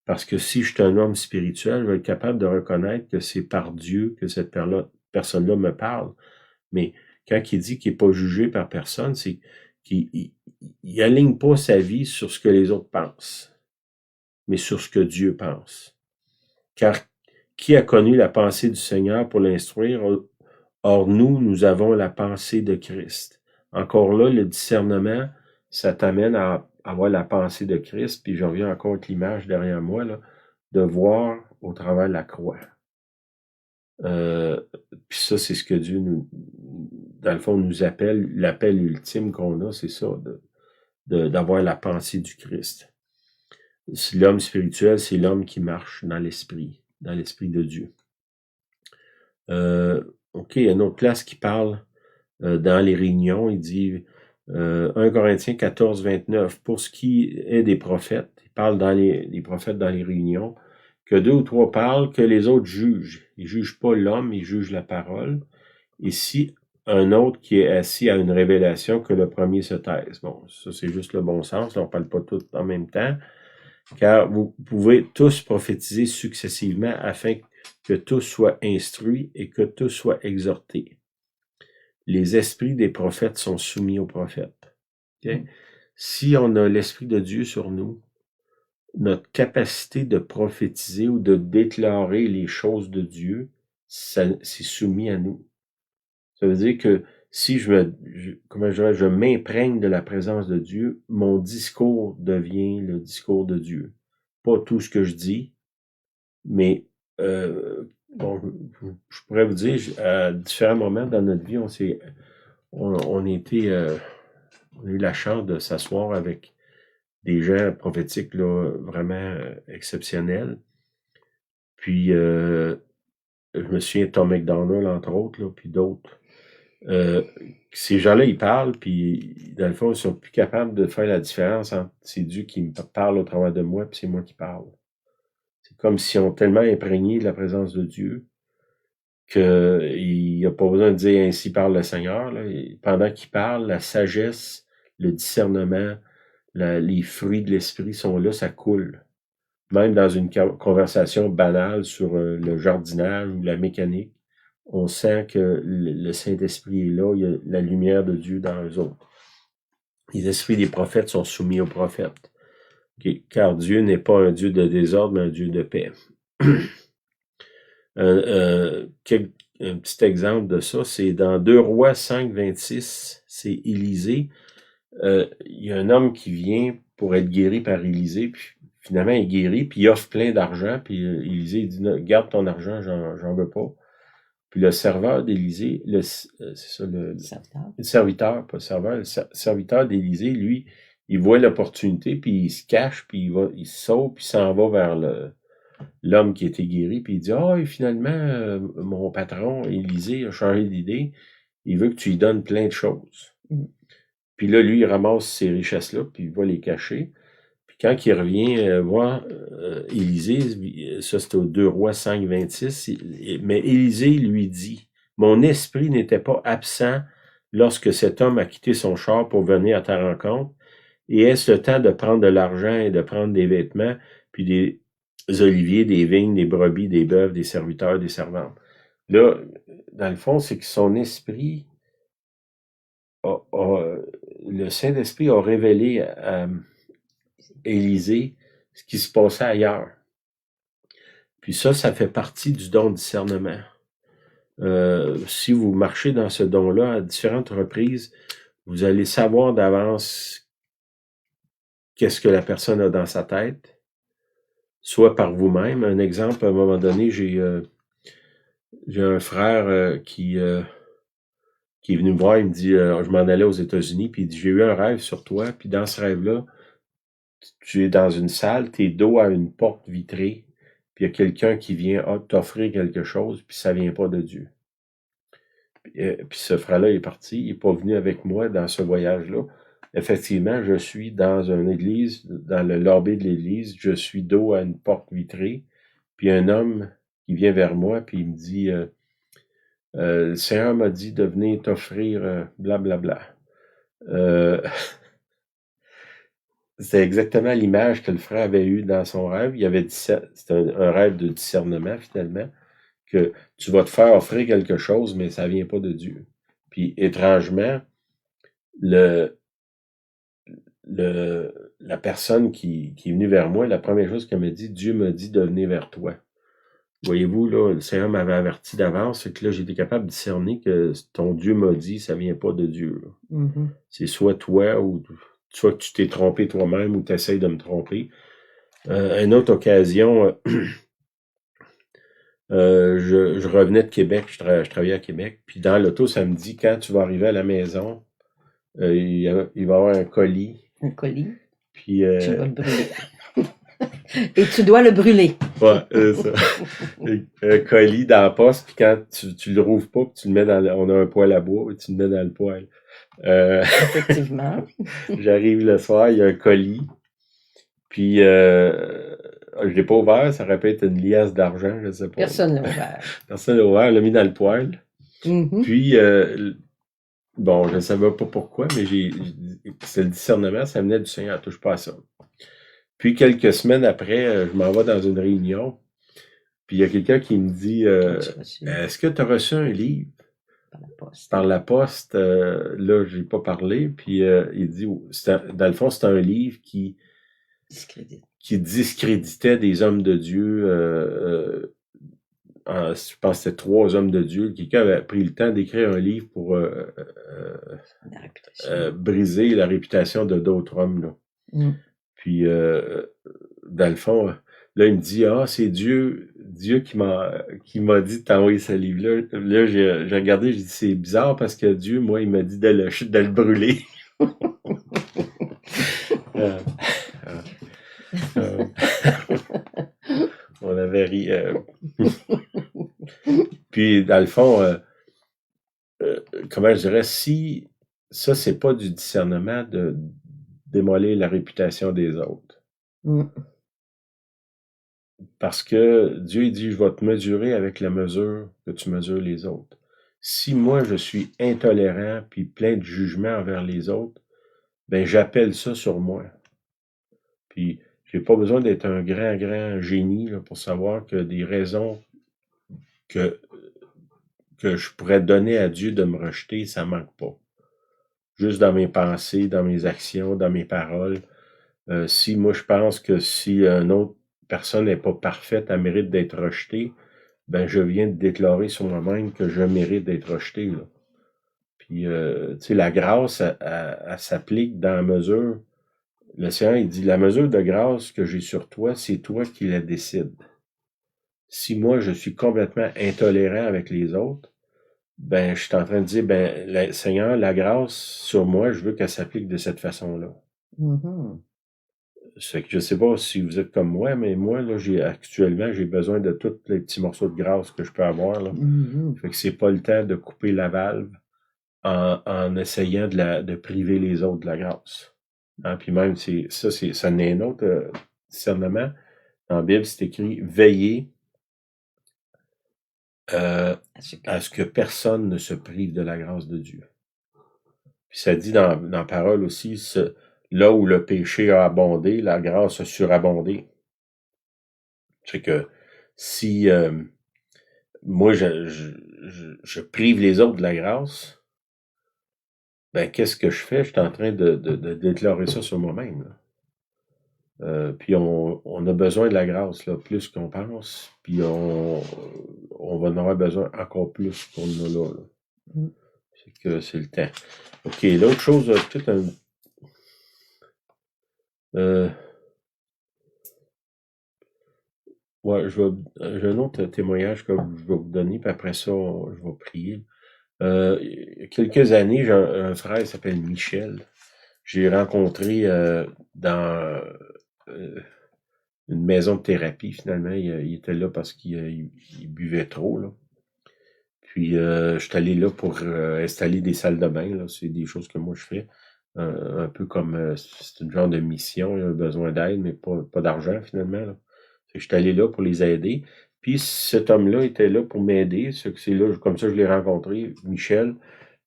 parce que si je suis un homme spirituel, je vais être capable de reconnaître que c'est par Dieu que cette personne-là me parle. Mais quand il dit qu'il n'est pas jugé par personne, c'est qu'il aligne pas sa vie sur ce que les autres pensent, mais sur ce que Dieu pense. Car qui a connu la pensée du Seigneur pour l'instruire? Or, nous avons la pensée de Christ. Encore là, le discernement, ça t'amène à avoir la pensée de Christ, puis je reviens encore avec l'image derrière moi, là, de voir au travers de la croix. Puis ça, c'est ce que Dieu nous, dans le fond, nous appelle, l'appel ultime qu'on a, c'est ça, d'avoir la pensée du Christ. L'homme spirituel, c'est l'homme qui marche dans l'esprit de Dieu. OK, il y a une autre place qui parle dans les réunions, il dit 1 Corinthiens 14, 29, pour ce qui est des prophètes, il parle dans les prophètes dans les réunions, que 2 ou 3 parlent, que les autres jugent. Ils jugent pas l'homme, ils jugent la parole. Et si un autre qui est assis à une révélation, que le premier se taise. Bon, ça c'est juste le bon sens, là, on parle pas tout en même temps, car vous pouvez tous prophétiser successivement afin que tous soient instruits et que tous soient exhortés. Les esprits des prophètes sont soumis aux prophètes. Okay? Si on a l'Esprit de Dieu sur nous, notre capacité de prophétiser ou de déclarer les choses de Dieu, c'est soumis à nous. Ça veut dire que si je m'imprègne de la présence de Dieu, mon discours devient le discours de Dieu. Pas tout ce que je dis, mais bon, je pourrais vous dire, à différents moments dans notre vie, on a eu la chance de s'asseoir avec des gens prophétiques là, vraiment exceptionnels. Puis, je me souviens de Tom McDonald, entre autres, là, puis d'autres. Ces gens-là, ils parlent, puis dans le fond, ils sont plus capables de faire la différence entre c'est Dieu qui me parle au travers de moi, puis c'est moi qui parle. C'est comme s'ils ont tellement imprégné de la présence de Dieu qu'il n'y a pas besoin de dire ainsi parle le Seigneur. Là. Et pendant qu'il parle, la sagesse, le discernement, les fruits de l'esprit sont là, ça coule. Même dans une conversation banale sur le jardinage ou la mécanique, on sent que le Saint-Esprit est là, il y a la lumière de Dieu dans eux autres. Les esprits des prophètes sont soumis aux prophètes. Okay? Car Dieu n'est pas un Dieu de désordre, mais un Dieu de paix. Un petit exemple de ça, c'est dans 2 Rois 5, 26, c'est Élisée il y a un homme qui vient pour être guéri par Élisée, puis finalement il est guéri, puis il offre plein d'argent, puis Élisée il dit garde ton argent, j'en veux pas. Puis le serveur d'Élisée, c'est ça, le serviteur, pas le serveur, le serviteur d'Élisée, lui, il voit l'opportunité, puis il se cache, puis il se sauve, puis il s'en va vers l'homme qui était guéri, puis il dit et finalement, mon patron, Élisée, a changé d'idée, il veut que tu lui donnes plein de choses. Puis là, lui, il ramasse ces richesses-là, puis il va les cacher. Puis quand il revient voir Élisée, ça c'est au 2 Rois 5, 26, mais Élisée lui dit, « Mon esprit n'était pas absent lorsque cet homme a quitté son char pour venir à ta rencontre, et est-ce le temps de prendre de l'argent et de prendre des vêtements, puis des oliviers, des vignes, des brebis, des bœufs, des serviteurs, des servantes. » Là, dans le fond, c'est que son esprit, le Saint-Esprit a révélé à Élisée ce qui se passait ailleurs. Puis ça fait partie du don de discernement. Si vous marchez dans ce don-là à différentes reprises, vous allez savoir d'avance qu'est-ce que la personne a dans sa tête, soit par vous-même. Un exemple, à un moment donné, j'ai un frère qui est venu me voir, il me dit, je m'en allais aux États-Unis, puis il dit, j'ai eu un rêve sur toi, puis dans ce rêve-là, tu es dans une salle, t'es dos à une porte vitrée, puis il y a quelqu'un qui vient t'offrir quelque chose, puis ça vient pas de Dieu. Puis ce frère-là est parti, il n'est pas venu avec moi dans ce voyage-là. Effectivement, je suis dans une église, dans le lobby de l'église, je suis dos à une porte vitrée, puis un homme qui vient vers moi, puis il me dit, le Seigneur m'a dit de venir t'offrir blablabla. C'est exactement l'image que le frère avait eue dans son rêve. C'était un rêve de discernement, finalement, que tu vas te faire offrir quelque chose, mais ça vient pas de Dieu. Puis, étrangement, la personne qui est venue vers moi, la première chose qu'elle m'a dit, Dieu m'a dit de venir vers toi. Voyez-vous, là, le Seigneur m'avait averti d'avance, c'est que là, j'étais capable de discerner que ton Dieu m'a dit, ça vient pas de Dieu. C'est soit toi ou soit que tu t'es trompé toi-même ou tu essayes de me tromper. Une autre occasion, je revenais de Québec, je travaillais à Québec, puis dans l'auto, ça me dit, quand tu vas arriver à la maison, il va y avoir un colis. Un colis. Puis, tu vas le brûler. Et tu dois le brûler. Ouais, ça. Un colis dans la poste, puis quand tu le rouvres pas, puis tu le mets on a un poêle à bois, et tu le mets dans le poêle. Effectivement. J'arrive le soir, il y a un colis, puis je l'ai pas ouvert, ça aurait pu être une liasse d'argent, je sais pas. Personne l'a ouvert. Personne l'a ouvert, l'a mis dans le poêle. Puis, bon, je ne savais pas pourquoi, mais c'est le discernement, ça venait du Seigneur, touche pas à ça. Puis, quelques semaines après, je m'en vais dans une réunion, puis il y a quelqu'un qui me dit, est-ce que tu as reçu un livre? Par la poste, là, j'ai pas parlé, puis il dit, dans le fond, c'est un livre qui discréditait des hommes de Dieu, je pense que c'était 3 hommes de Dieu. Quelqu'un avait pris le temps d'écrire un livre pour briser la réputation de d'autres hommes. Là. Puis, dans le fond, là, il me dit, c'est Dieu qui m'a dit de t'envoyer ce livre-là. Là, j'ai regardé, j'ai dit, c'est bizarre parce que Dieu, moi, il m'a dit de le brûler. On avait ri. Puis, dans le fond, comment je dirais, si ça, c'est pas du discernement de démolir la réputation des autres. Parce que Dieu dit, je vais te mesurer avec la mesure que tu mesures les autres. Si moi, je suis intolérant puis plein de jugement envers les autres, ben j'appelle ça sur moi. Puis, j'ai pas besoin d'être un grand génie là, pour savoir que des raisons que je pourrais donner à Dieu de me rejeter, ça manque pas. Juste dans mes pensées, dans mes actions, dans mes paroles. Si moi, je pense que si une autre personne n'est pas parfaite, elle mérite d'être rejetée, ben je viens de déclarer sur moi-même que je mérite d'être rejeté. Là. Puis, tu sais, la grâce, elle s'applique dans la mesure... Le Seigneur, il dit, la mesure de grâce que j'ai sur toi, c'est toi qui la décides. Si moi, je suis complètement intolérant avec les autres, ben, je suis en train de dire, ben, Seigneur, la grâce sur moi, je veux qu'elle s'applique de cette façon-là. Mhm. C'est que je sais pas si vous êtes comme moi, mais moi, là, actuellement, j'ai besoin de tous les petits morceaux de grâce que je peux avoir, là. Mhm. Fait que c'est pas le temps de couper la valve en essayant de priver les autres de la grâce. Hein, puis même, ça n'est un autre discernement. Dans la Bible, c'est écrit, veillez à ce que personne ne se prive de la grâce de Dieu. Puis ça dit dans la parole aussi, là où le péché a abondé, la grâce a surabondé. C'est que si moi je prive les autres de la grâce, ben qu'est-ce que je fais? Je suis en train de déclarer ça sur moi-même. Puis on a besoin de la grâce là, plus qu'on pense, puis on va en avoir besoin encore plus qu'on en a là. Mm. C'est que c'est le temps. OK, l'autre chose, peut-être un... ouais, j'ai un autre témoignage que je vais vous donner, puis après ça, je vais prier. Il y a quelques années, j'ai un frère qui s'appelle Michel. J'ai rencontré dans une maison de thérapie, finalement. Il était là parce qu'il buvait trop, là. Puis, je suis allé là pour installer des salles de bain, là. C'est des choses que moi, je fais. Un peu comme, c'est une genre de mission, il a besoin d'aide, mais pas d'argent, finalement, là. Fait que je suis allé là pour les aider. Puis, cet homme-là était là pour m'aider. C'est là, comme ça, je l'ai rencontré, Michel.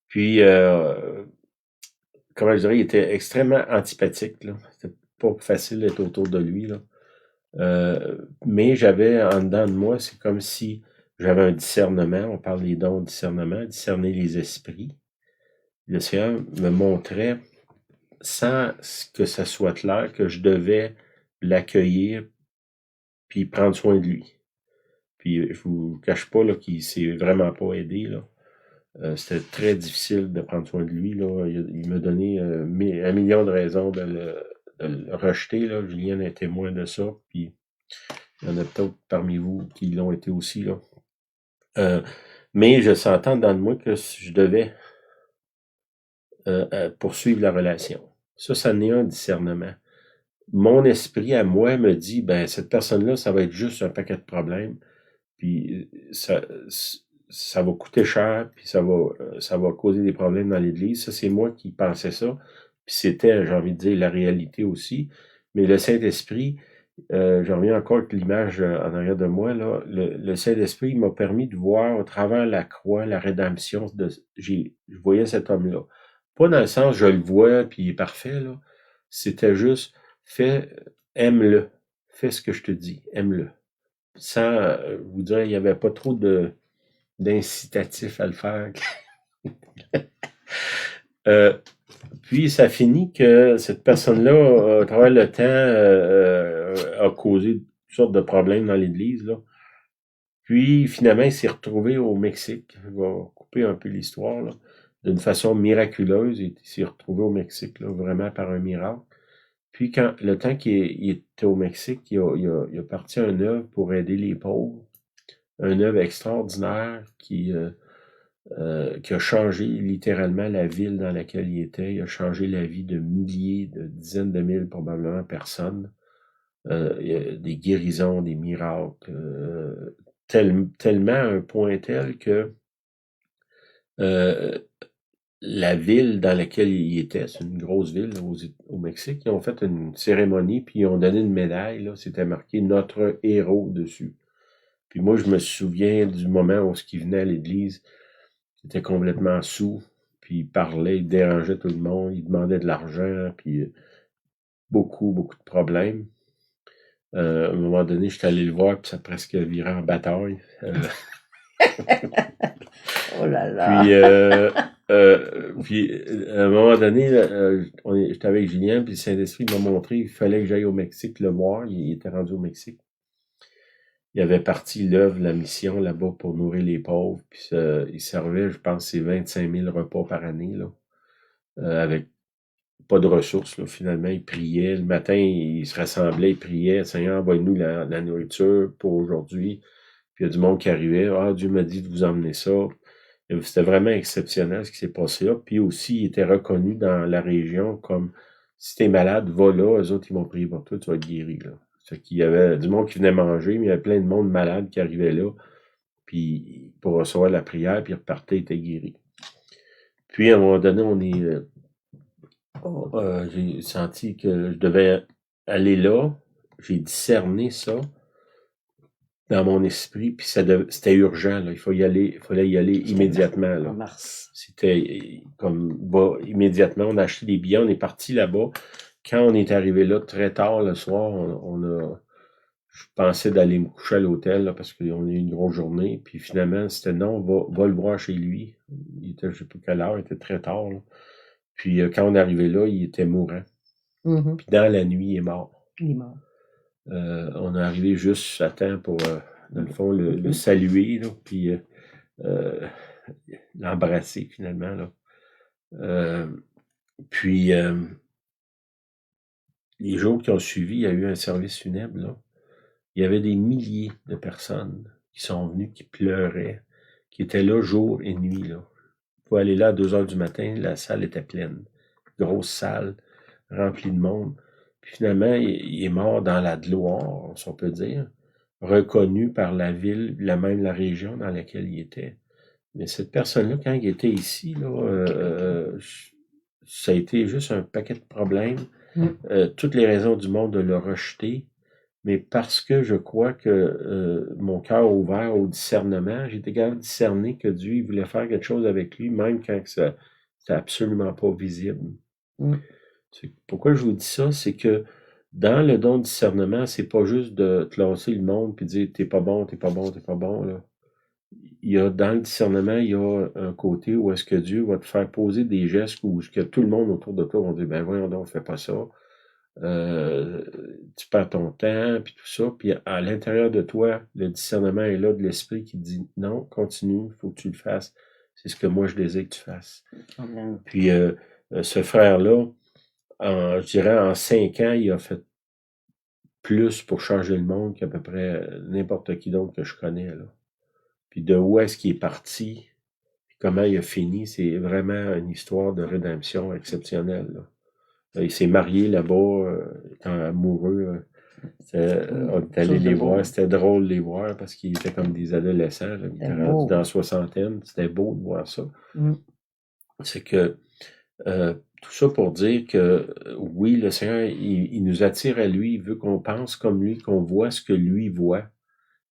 Puis, comment je dirais, il était extrêmement antipathique, là. C'était pas facile d'être autour de lui, là. Mais j'avais en dedans de moi, c'est comme si j'avais un discernement. On parle des dons de discernement, discerner les esprits. Le Seigneur me montrait, sans que ça soit clair, que je devais l'accueillir puis prendre soin de lui. Puis je vous cache pas là, qu'il s'est vraiment pas aidé, là. C'était très difficile de prendre soin de lui, là. Il m'a donné un million de raisons de le rejeter, là. Julien est témoin de ça, puis il y en a peut-être parmi vous qui l'ont été aussi, là. Mais je sentais dans moi que je devais poursuivre la relation. Ça n'est un discernement. Mon esprit à moi me dit, ben cette personne-là, ça va être juste un paquet de problèmes, puis ça va coûter cher, puis ça va causer des problèmes dans l'Église. Ça, c'est moi qui pensais ça. Puis c'était, j'ai envie de dire, la réalité aussi. Mais le Saint-Esprit, je reviens encore avec l'image en arrière de moi, là. Le Saint-Esprit m'a permis de voir au travers la croix, la rédemption. Je voyais cet homme-là. Pas dans le sens je le vois, puis il est parfait, là. C'était juste, aime-le. Fais ce que je te dis, aime-le. Sans vous dire, il n'y avait pas trop d'incitatif à le faire. Puis ça finit que cette personne-là, à travers le temps, a causé toutes sortes de problèmes dans l'Église, là. Puis finalement, il s'est retrouvé au Mexique. Je vais couper un peu l'histoire, là. D'une façon miraculeuse, il s'est retrouvé au Mexique, là, vraiment par un miracle. Puis quand le temps qu'il était au Mexique, il a parti un œuvre pour aider les pauvres. Un œuvre extraordinaire qui a changé littéralement la ville dans laquelle il était. Il a changé la vie de milliers, de dizaines de mille probablement personnes. Il y a des guérisons, des miracles, tellement à un point tel que la ville dans laquelle il était, c'est une grosse ville là, au Mexique, ils ont fait une cérémonie puis ils ont donné une médaille, là, c'était marqué «Notre héros» dessus. Puis moi, je me souviens du moment où il venait à l'église, il était complètement saoul, puis il parlait, il dérangeait tout le monde, il demandait de l'argent, puis beaucoup de problèmes. À un moment donné, j'étais allé le voir, puis ça a presque viré en bataille. Oh là là. Puis à un moment donné, j'étais avec Julien, puis le Saint-Esprit m'a montré qu'il fallait que j'aille au Mexique le voir. Il était rendu au Mexique. il avait parti l'œuvre, la mission là-bas pour nourrir les pauvres. Puis il servait, je pense, c'est 25 000 repas par année, là, avec pas de ressources, là, finalement. Il priait. Le matin, il se rassemblait, il priait. Seigneur, envoie-nous la nourriture pour aujourd'hui. Puis il y a du monde qui arrivait. Ah, Dieu m'a dit de vous emmener ça. C'était vraiment exceptionnel ce qui s'est passé là. Puis aussi, il était reconnu dans la région comme si t'es malade, va là, eux autres, ils vont prier pour toi, tu vas être guéri, là. Fait qu'il y avait du monde qui venait manger, mais il y avait plein de monde malade qui arrivait là, puis pour recevoir la prière, puis il repartait, il était guéri. Puis à un moment donné, j'ai senti que je devais aller là, j'ai discerné ça dans mon esprit, puis c'était urgent, là. Il fallait y aller immédiatement, En là. mars. C'était comme immédiatement, on a acheté des billets, on est parti là-bas. Quand on est arrivé là très tard le soir, je pensais d'aller me coucher à l'hôtel là, parce qu'on a eu une grosse journée. Puis finalement, c'était non, va le voir chez lui. Il était, je sais pas quelle heure, il était très tard, là. Puis quand on est arrivé là, il était mourant. Mhm. Puis dans la nuit, il est mort. Il est mort. On est arrivé juste à temps pour, dans le fond, le saluer, là, puis l'embrasser finalement, là. Puis les jours qui ont suivi, il y a eu un service funèbre, là. Il y avait des milliers de personnes qui sont venues, qui pleuraient, qui étaient là jour et nuit, là. Il faut aller là à 2 heures du matin, la salle était pleine. Grosse salle, remplie de monde. Puis finalement, il est mort dans la gloire, si on peut dire, reconnu par la ville, même la région dans laquelle il était. Mais cette personne-là, quand il était ici, là, ça a été juste un paquet de problèmes. Toutes les raisons du monde de le rejeter, mais parce que je crois que mon cœur ouvert au discernement, j'étais capable de discerner que Dieu il voulait faire quelque chose avec lui, même quand c'était absolument pas visible. Pourquoi je vous dis ça? C'est que dans le don de discernement, c'est pas juste de classer le monde puis dire t'es pas bon, t'es pas bon, t'es pas bon, là. Dans le discernement, il y a un côté où est-ce que Dieu va te faire poser des gestes où que tout le monde autour de toi va dire ben voyons donc, fais pas ça. Tu perds ton temps, puis tout ça, puis à l'intérieur de toi, le discernement est là de l'esprit qui te dit non, continue, il faut que tu le fasses. C'est ce que moi je désire que tu fasses. Amen. Puis ce frère-là, je dirais en 5 ans, il a fait plus pour changer le monde qu'à peu près n'importe qui d'autre que je connais, là. Puis de où est-ce qu'il est parti, puis comment il a fini, c'est vraiment une histoire de rédemption exceptionnelle, là. Il s'est marié là-bas, étant amoureux. On est allé les voir. C'était drôle de les voir parce qu'ils étaient comme des adolescents. Là. Ils étaient rendus dans la soixantaine. C'était beau de voir ça. C'est que tout ça pour dire que oui, le Seigneur, il nous attire à lui. Il veut qu'on pense comme lui, qu'on voit ce que lui voit.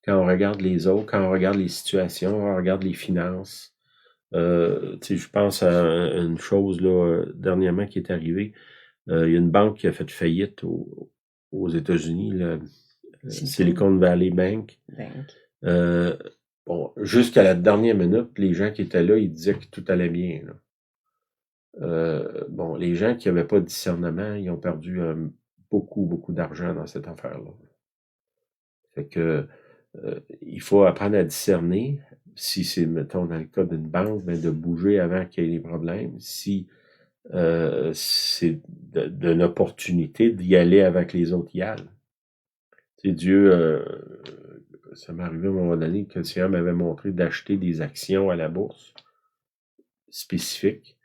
Quand on regarde les autres, quand on regarde les situations, quand on regarde les finances. Je pense à une chose là, dernièrement qui est arrivée. Il y a une banque qui a fait faillite aux États-Unis, Silicon Valley Bank. Bon, jusqu'à la dernière minute, les gens qui étaient là, ils disaient que tout allait bien, là. Bon, les gens qui n'avaient pas de discernement, ils ont perdu beaucoup d'argent dans cette affaire-là. Fait que il faut apprendre à discerner. Si c'est, mettons, dans le cas d'une banque, ben, de bouger avant qu'il y ait des problèmes. Si c'est d'une opportunité d'y aller avec les autres y allent. Tu sais, Dieu, ça m'est arrivé à un moment donné que le Seigneur m'avait montré d'acheter des actions à la bourse spécifiques.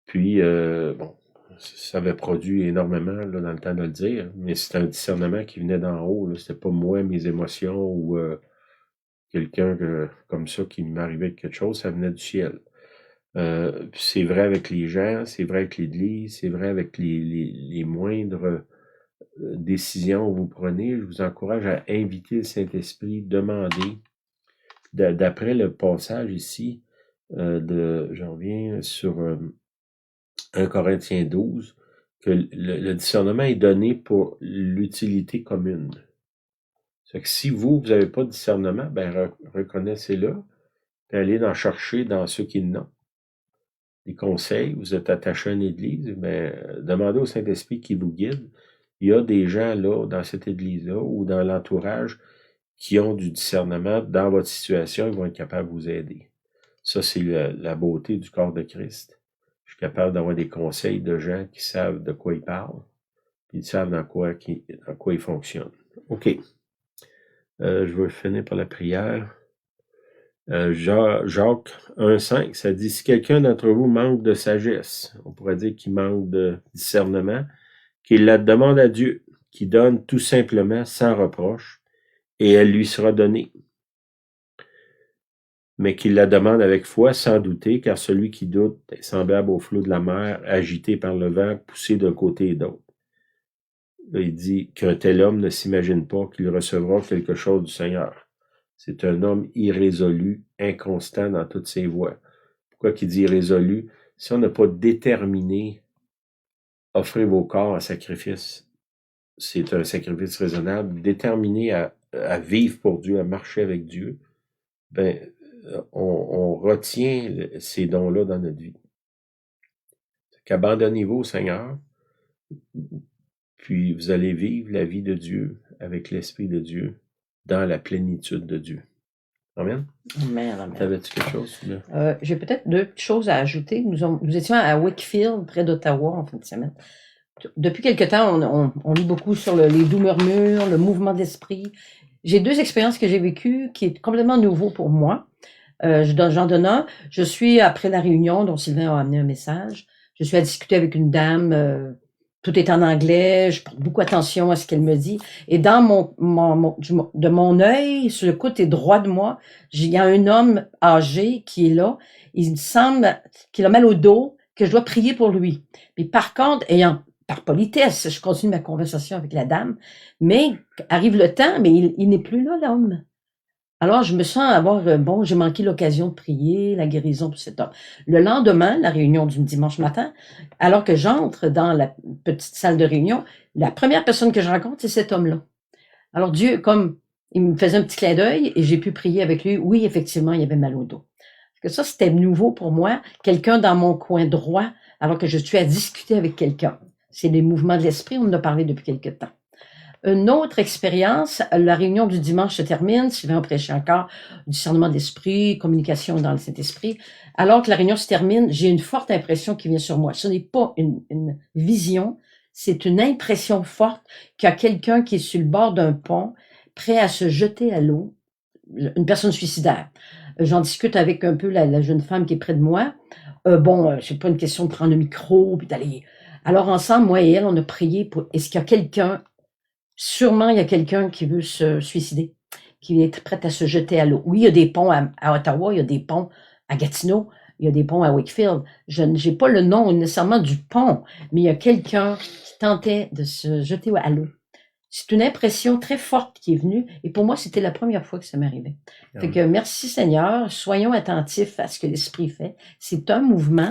Puis, bon, ça avait produit énormément là, dans le temps de le dire, mais c'était un discernement qui venait d'en haut. Là. C'était pas moi, mes émotions ou quelqu'un comme ça qui m'arrivait quelque chose, ça venait du ciel. C'est vrai avec les gens, c'est vrai avec l'Église, c'est vrai avec les moindres décisions que vous prenez. Je vous encourage à inviter le Saint-Esprit, demander. D'après le passage ici, j'en reviens sur 1 Corinthiens 12, que le discernement est donné pour l'utilité commune. C'est que si vous n'avez pas de discernement, ben reconnaissez-le, puis allez en chercher dans ceux qui l'ont. Des conseils, vous êtes attaché à une église, ben, demandez au Saint-Esprit qui vous guide. Il y a des gens là, dans cette église-là, ou dans l'entourage, qui ont du discernement dans votre situation, ils vont être capables de vous aider. Ça, c'est la beauté du corps de Christ. Je suis capable d'avoir des conseils de gens qui savent de quoi ils parlent, puis ils savent dans quoi ils fonctionnent. OK. Je vais finir par la prière. Jacques 1,5, ça dit, si quelqu'un d'entre vous manque de sagesse, on pourrait dire qu'il manque de discernement, qu'il la demande à Dieu, qui donne tout simplement sans reproche, et elle lui sera donnée. Mais qu'il la demande avec foi, sans douter, car celui qui doute est semblable au flot de la mer, agité par le vent, poussé d'un côté et d'autre. Là, il dit qu'un tel homme ne s'imagine pas qu'il recevra quelque chose du Seigneur. C'est un homme irrésolu, inconstant dans toutes ses voies. Pourquoi qu'il dit irrésolu? Si on n'a pas déterminé, offrez vos corps en sacrifice. C'est un sacrifice raisonnable. Déterminé à vivre pour Dieu, à marcher avec Dieu, ben, on retient ces dons-là dans notre vie. Qu'abandonnez-vous au Seigneur, puis vous allez vivre la vie de Dieu avec l'Esprit de Dieu dans la plénitude de Dieu. Amen. Amen, amen. T'avais-tu quelque chose? J'ai peut-être deux choses à ajouter. Nous étions à Wakefield, près d'Ottawa, en fin de semaine. Depuis quelque temps, on lit beaucoup sur les doux murmures, le mouvement d'esprit. J'ai deux expériences que j'ai vécues qui est complètement nouveau pour moi. J'en donne un. Je suis, après la réunion dont Sylvain a amené un message, je suis à discuter avec une dame, tout est en anglais, je porte beaucoup attention à ce qu'elle me dit. Et dans de mon œil, sur le côté droit de moi, il y a un homme âgé qui est là. Il me semble qu'il a mal au dos, que je dois prier pour lui. Mais par contre, par politesse, je continue ma conversation avec la dame, mais arrive le temps, mais il n'est plus là, l'homme. Alors, je me sens j'ai manqué l'occasion de prier, la guérison pour cet homme. Le lendemain, la réunion du dimanche matin, alors que j'entre dans la petite salle de réunion, la première personne que je rencontre, c'est cet homme-là. Alors, Dieu, comme il me faisait un petit clin d'œil et j'ai pu prier avec lui, oui, effectivement, il avait mal au dos. Parce que ça, c'était nouveau pour moi, quelqu'un dans mon coin droit, alors que je suis à discuter avec quelqu'un. C'est les mouvements de l'esprit, on en a parlé depuis quelque temps. Une autre expérience, la réunion du dimanche se termine, Sylvain prêche encore, discernement d'esprit, communication dans le Saint-Esprit. Alors que la réunion se termine, j'ai une forte impression qui vient sur moi. Ce n'est pas une vision, c'est une impression forte qu'il y a quelqu'un qui est sur le bord d'un pont, prêt à se jeter à l'eau, une personne suicidaire. J'en discute avec un peu la jeune femme qui est près de moi. C'est pas une question de prendre le micro puis d'aller. Alors ensemble, moi et elle, on a prié pour. Est-ce qu'il y a quelqu'un? Sûrement, il y a quelqu'un qui veut se suicider, qui est prêt à se jeter à l'eau. Oui, il y a des ponts à Ottawa, il y a des ponts à Gatineau, il y a des ponts à Wakefield. Je n'ai pas le nom nécessairement du pont, mais il y a quelqu'un qui tentait de se jeter à l'eau. C'est une impression très forte qui est venue, et pour moi, c'était la première fois que ça m'arrivait. Fait que merci Seigneur, soyons attentifs à ce que l'Esprit fait. C'est un mouvement.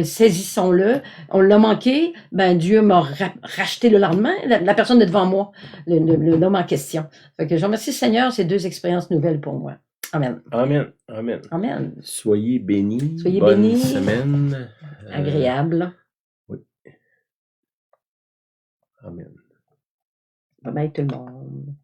Saisissons-le. On l'a manqué, Dieu m'a racheté le lendemain. La personne est devant moi, l'homme en question. Fait que je remercie Seigneur, c'est deux expériences nouvelles pour moi. Amen. Amen. Amen. Amen. Soyez bénis. Soyez Bonne bénis. semaine. Agréable. Oui. Amen. Bye bye tout le monde.